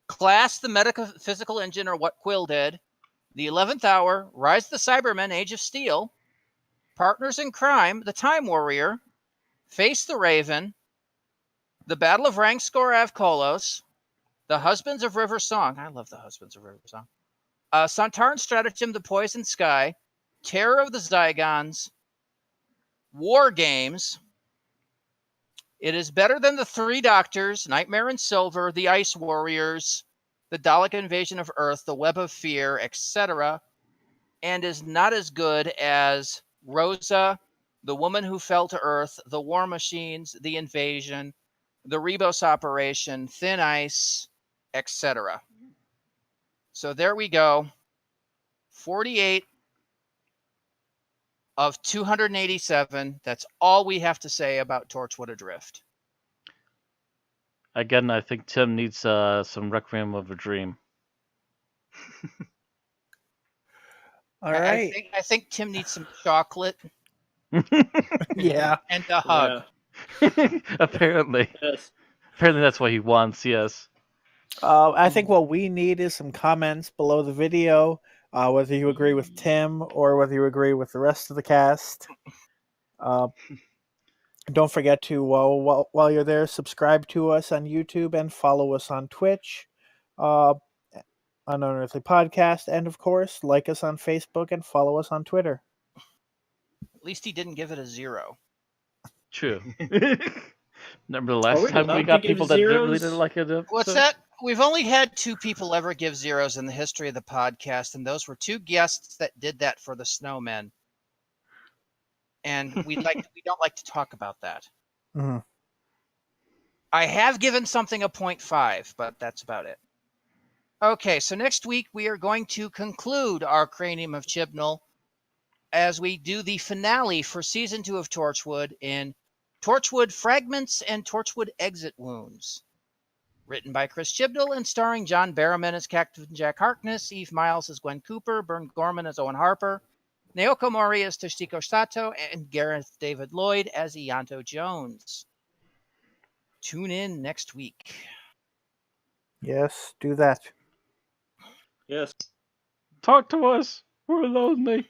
Class, The Metaphysical Engine, or What Quill Did, The 11th Hour, Rise of the Cybermen, Age of Steel, Partners in Crime, The Time Warrior, Face the Raven, The Battle of Rangskor Avkolos, The Husbands of River Song. I love The Husbands of River Song. Santaran Stratagem, The Poison Sky, Terror of the Zygons, War Games, It is better than the Three Doctors, Nightmare in Silver, The Ice Warriors, The Dalek Invasion of Earth, The Web of Fear, etc., and is not as good as Rosa, The Woman Who Fell to Earth, The War Machines, The Invasion, The Rebos Operation, Thin Ice, etc. So there we go. 48 of 287. That's all we have to say about Torchwood Adrift. Again, I think Tim needs some Requiem of a Dream. All right. I think Tim needs some chocolate Yeah. and a hug. Apparently. Yes. Apparently that's what he wants, yes. I think what we need is some comments below the video, whether you agree with Tim or whether you agree with the rest of the cast. Don't forget to, while you're there, subscribe to us on YouTube and follow us on Twitch, on Unearthly Podcast, and of course, like us on Facebook and follow us on Twitter. At least he didn't give it a 0. True. Remember the last we time we allowed got to give people that really zeros? didn't like it? What's that? We've only had 2 people ever give 0s in the history of the podcast, and those were 2 guests that did that for the Snowmen. And we don't like to talk about that. Mhm. I have given something a 0.5, but that's about it. Okay, so next week we are going to conclude our Cranium of Chibnall as we do the finale for Season 2 of Torchwood in Torchwood Fragments and Torchwood Exit Wounds. Written by Chris Chibnall and starring John Barrowman as Captain Jack Harkness, Eve Miles as Gwen Cooper, Bern Gorman as Owen Harper, Naoko Mori as Toshiko Sato, and Gareth David Lloyd as Ianto Jones. Tune in next week. Yes, do that. Yes. Talk to us. We're lonely.